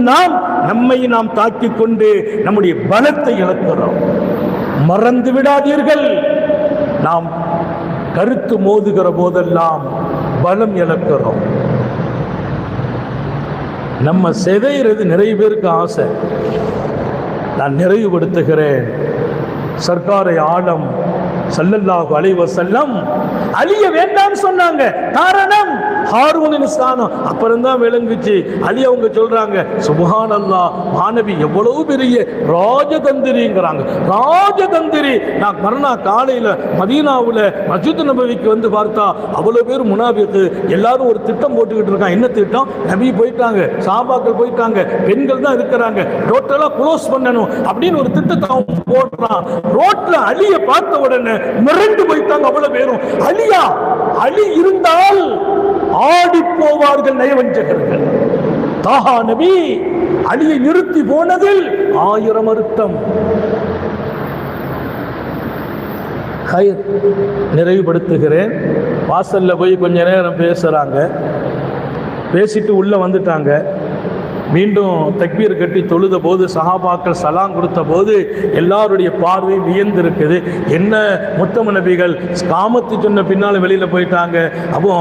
நம்மை நாம் தாக்கிக் கொண்டு நம்முடைய பலத்தை இழக்கிறோம். மறந்து விடாதீர்கள், நாம் கருத்து மோதுகிற போதெல்லாம் பலம் இழக்கிறோம். நம்ம சிதைகிறது நிறைய பேருக்கு ஆசை. நான் நிறைவுபடுத்துகிறேன். சர்க்காரை ஆலம் ஸல்லல்லாஹு அலைஹி வஸல்லம் அலிய வேண்டாம் சொன்னாங்க. காரணம் ஹாரூனின் ஸ்தானம். அப்புறம் தான் விளங்குச்சு. அலி அவங்க சொல்றாங்க, சுப்ஹானல்லாஹ், மாணவி எவ்வளவு பெரிய ராஜதந்திரிங்கிறாங்க. ராஜதந்திரி. நான் மறுநாள் காலையில மதீனாவுல மஸ்ஜித் நபவிக்கு வந்து பார்த்தா அவ்வளவு பேர் முனாபிக்கு, எல்லாரும் ஒரு திட்டம் போட்டுக்கிட்டு இருக்காங்க. என்ன திட்டம்? நபி போயிட்டாங்க, சாபாக்கள் போயிட்டாங்க, பெண்கள் தான் இருக்கிறாங்க, டோட்டலா க்ளோஸ் பண்ணணும் அப்படின்னு ஒரு திட்டத்தை அவன் போடுறான். ரோட்ல அலிய பார்த்த உடனே மிரண்டு போயிட்டாங்க அவ்வளவு பேரும். அலியா? அலி இருந்தால் ஆடி போவார்கள் நயவஞ்சகர்கள். தாஹா நபி அலியை நிறுத்தி போனதில் 1000 அர்த்தம். நிறைவுபடுத்துகிறேன். வாசல்ல போய் கொஞ்ச நேரம் பேசுறாங்க. பேசிட்டு உள்ள வந்துட்டாங்க. மீண்டும் தக்பீர் கட்டி தொழுத போது சஹாபாக்கள் சலாம் கொடுத்த போது எல்லாருடைய பார்வை வியந்திருக்குது. என்ன முத்தம நபிகள் காமத்து சொன்ன பின்னால் வெளியில் போயிட்டாங்க. அப்போ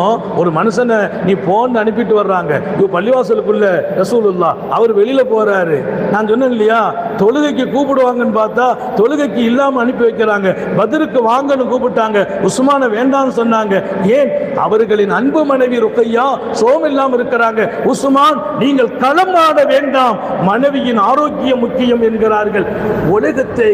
ஒரு மனுஷனை நீ போன்னு அனுப்பிட்டு வர்றாங்க. இப்போ பள்ளிவாசலுக்குள்ள ரசூலுல்லாஹ் அவர் வெளியில் போறாரு. நான் சொன்னேன் இல்லையா, தொழுகைக்கு கூப்பிடுவாங்கன்னு பார்த்தா தொழுகைக்கு இல்லாமல் அனுப்பி வைக்கிறாங்க. பத்ருக்கு வாங்கன்னு கூப்பிட்டாங்க, உஸ்மான வேண்டாம்னு சொன்னாங்க. ஏன்? அவர்களின் அன்பு மனைவி ருக்கையா சோம் இல்லாமல் இருக்கிறாங்க. உஸ்மான் நீங்கள் களம் ஆட வேண்டாம், மனைவியின் ஆரோக்கியம் முக்கியம் என்கிறார்கள். உலகத்தை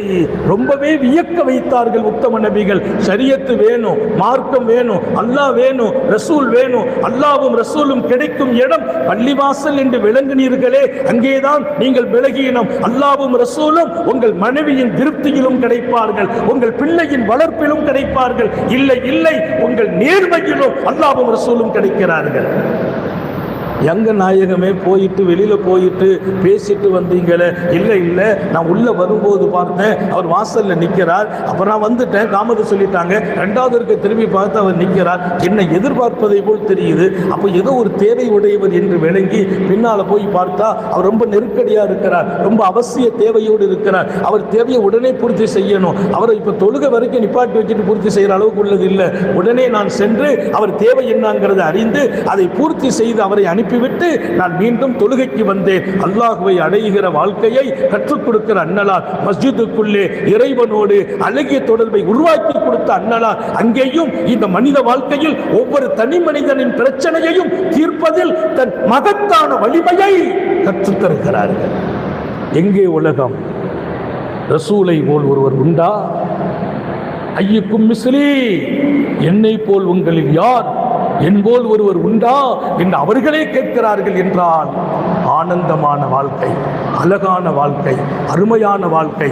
ரொம்பவே வியக்க வைத்தார்கள் உத்தம நபிகள். ஷரியத்து வேணும், மார்க்கம் வேணும், அல்லாஹ் வேணும், ரசூல் வேணும். அல்லாஹ்வும் ரசூலும் கிடைக்கும் இடம் பள்ளிவாசல் என்று விளங்கினீர்களே, அங்கேதான் நீங்கள் விலகினம். அல்லாஹ்வும் ரசூலும் உங்கள் மனைவியின் திருப்தியிலும் கிடைப்பார்கள், உங்கள் பிள்ளையின் வளர்ப்பிலும் கிடைப்பார்கள். இல்லை இல்லை, உங்கள் நேர்மையிலும் அல்லாஹ்வும் ரசூலும் கிடைக்கிறார்கள். எங்க நாயகமே போயிட்டு வெளியில போயிட்டு பேசிட்டு வந்தீங்களே? இல்லை இல்லை, நான் உள்ள வரும்போது பார்த்தேன் அவர் வாசல்ல நிற்கிறார். அப்புறம் நான் வந்துட்டேன், தாமதம் சொல்லிட்டாங்க. ரெண்டாவது இருக்க திரும்பி பார்த்து அவர் நிற்கிறார். என்னை எதிர்பார்ப்பதை போல் தெரியுது. அப்போ ஏதோ ஒரு தேவை உடையவர் என்று விளங்கி பின்னால போய் பார்த்தா அவர் ரொம்ப நெருக்கடியா இருக்கிறார், ரொம்ப அவசிய தேவையோடு இருக்கிறார். அவர் தேவையை உடனே பூர்த்தி செய்யணும். அவரை இப்போ தொழுகை வரைக்கும் நிப்பாட்டி வச்சுட்டு பூர்த்தி செய்யற அளவுக்கு உள்ளது இல்லை. உடனே நான் சென்று அவர் தேவை என்னங்கிறத அறிந்து அதை பூர்த்தி செய்து அவரை விட்டு நான் மீண்டும் தொழுகைக்கு வந்தேன். அல்லாஹ்வை அடைகிற வாழ்க்கையை கற்றுக் கொடுக்கிற அன்னலார், மஸ்ஜிதுக்குள்ளே இறைவனோடு அழகிய தொடர்பை உருவாக்கி கொடுத்த அன்னலார், அங்கேயும் இந்த மனித வாழ்க்கையில் ஒவ்வொரு தனி மனிதனின் பிரச்சனையையும் தீர்ப்பதில் தன் மகத்தான வலிமையை கற்றுத் தருகிறார்கள். எங்கே உலகம்? ரசூலை போல் ஒருவர் உண்டா? ஐயுக்கும் மிஸ்லி, என்னை போல் உங்களில் யார்? என்போல் ஒருவர் உண்டா என்று அவர்களே கேட்கிறார்கள் என்றால் ஆனந்தமான வாழ்க்கை, அழகான வாழ்க்கை, அருமையான வாழ்க்கை,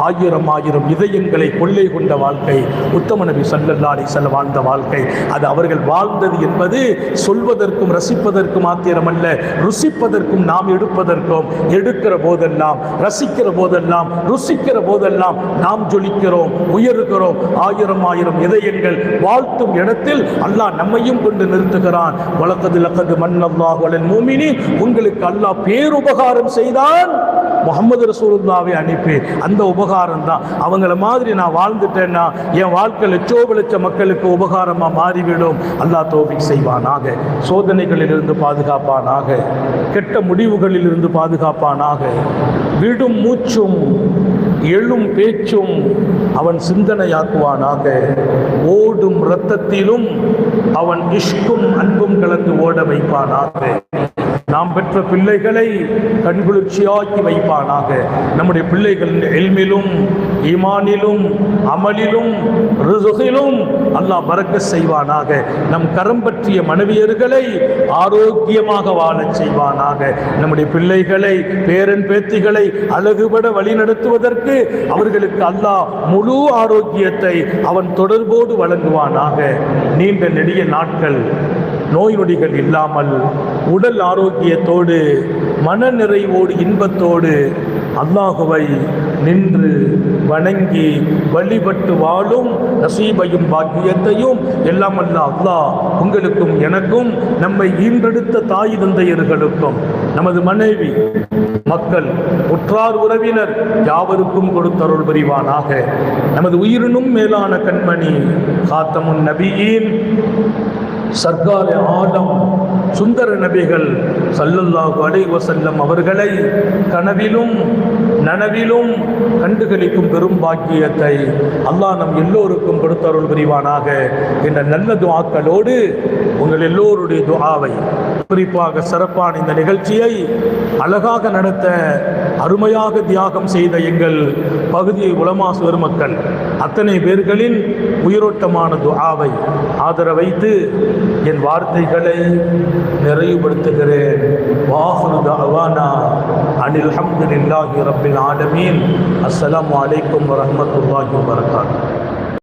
1000 இதயங்களை கொள்ளை கொண்ட வாழ்க்கை, உத்தம நபி ஸல்லல்லாஹு அலைஹி வஸல்லம் வாழ்ந்த வாழ்க்கை. அது அவர்கள் வாழ்ந்தது என்பது சொல்வதற்கும் ரசிப்பதற்கும் மாத்திரமல்ல, ருசிப்பதற்கும் நாம் எடுப்பதற்கும். எடுக்கிற போதெல்லாம், ரசிக்கிற போதெல்லாம், ருசிக்கிற போதெல்லாம் நாம் ஜொலிக்கிறோம், உயர்கிறோம். 1000 இதயங்கள் வாழ்த்தும் இடத்தில் அல்லாஹ் நம்மையும் கொண்டு நிறுத்துகிறான். வலக்கது லக்கது மன்னல்லாஹு அலல் முஃமினீன், உங்களுக்கு அல்லாஹ் பேருபகாரம் செய்தான் முஹம்மது ரசூலுல்லாஹ்வை அனுப்பி. அந்த உபகாரம் தான். அவங்கள மாதிரி நான் வாழ்ந்துட்டேன்னா என் வாழ்க்கை லட்ச மக்களுக்கு உபகாரமா மாறிவிடும். அல்லாஹ் தௌஃபீக் செய்வானாக. சோதனைகளில் இருந்து பாதுகாப்பானாக, கெட்ட முடிவுகளில் இருந்து பாதுகாப்பானாக. விடும் மூச்சும் எழும் பேச்சும் அவன் சிந்தனையாக்குவானாக. ஓடும் இரத்தத்திலும் அவன் இஷ்கும் அன்பும் கலந்து ஓட வைப்பானாக. நாம் பெற்ற பிள்ளைகளை கண்குளிர்ச்சியாக்கி வைப்பானாக. நம்முடைய பிள்ளைகள் இல்மிலும், ஈமானிலும், அமலிலும், ரிசுகிலும் அல்லாஹ் பரக்கத் செய்வானாக. நம் கரம் பற்றிய மனைவியர்களை ஆரோக்கியமாக வாழச் செய்வானாக. நம்முடைய பிள்ளைகளை, பேரன் பேத்திகளை அழகுபட வழிநடத்துவதற்கு அவர்களுக்கு அல்லாஹ் முழு ஆரோக்கியத்தை அவன் தொடர்போடு வழங்குவானாக. நீண்ட நெடிய நாட்கள் நோய் நொடிகள் இல்லாமல் உடல் ஆரோக்கியத்தோடு மன நிறைவோடு இன்பத்தோடு அல்லாஹுவை நின்று வணங்கி வழிபட்டு வாழும் நசீபையும் பாக்கியத்தையும் எல்லாம் அல்ல அல்லாஹ் உங்களுக்கும் எனக்கும், நம்மை ஈன்றெடுத்த தாய் தந்தையர்களுக்கும், நமது மனைவி, மக்கள், உற்றார் உறவினர் யாவருக்கும் கொடுத்தருள் புரிவானாக. நமது உயிரினும் மேலான கண்மணி காத்தமுன் நபியின் சர்க்கார் ஆலம் சுந்தர நபிகள் ஸல்லல்லாஹு அலைஹி வஸல்லம் அவர்களை கனவிலும் நனவிலும் கண்டுகளிக்கும் பெரும் பாக்கியத்தை அல்லாஹ் நம் எல்லோருக்கும் கொடுத்தருள் புரிவானாக என்ற நல்ல துஆக்களோடு உங்கள் எல்லோருடைய துஆவை, குறிப்பாக சிறப்பான இந்த நிகழ்ச்சியை அழகாக நடத்த அருமையாக தியாகம் செய்த எங்கள் பகுதி உலமா பெருமக்கள் அத்தனை பேர்களின் உயிரோட்டமான துஆவை ஆதரவைத்து என் வார்த்தைகளை நிறைவுபடுத்துகிறேன். வாஹிரு தஅவானா அனில் ஹம்துலில்லாஹி ரப்பில் ஆலமீன். அஸ்ஸலாமு அலைக்கும் வரஹ்மத்துல்லாஹி வபரகாத்துஹு.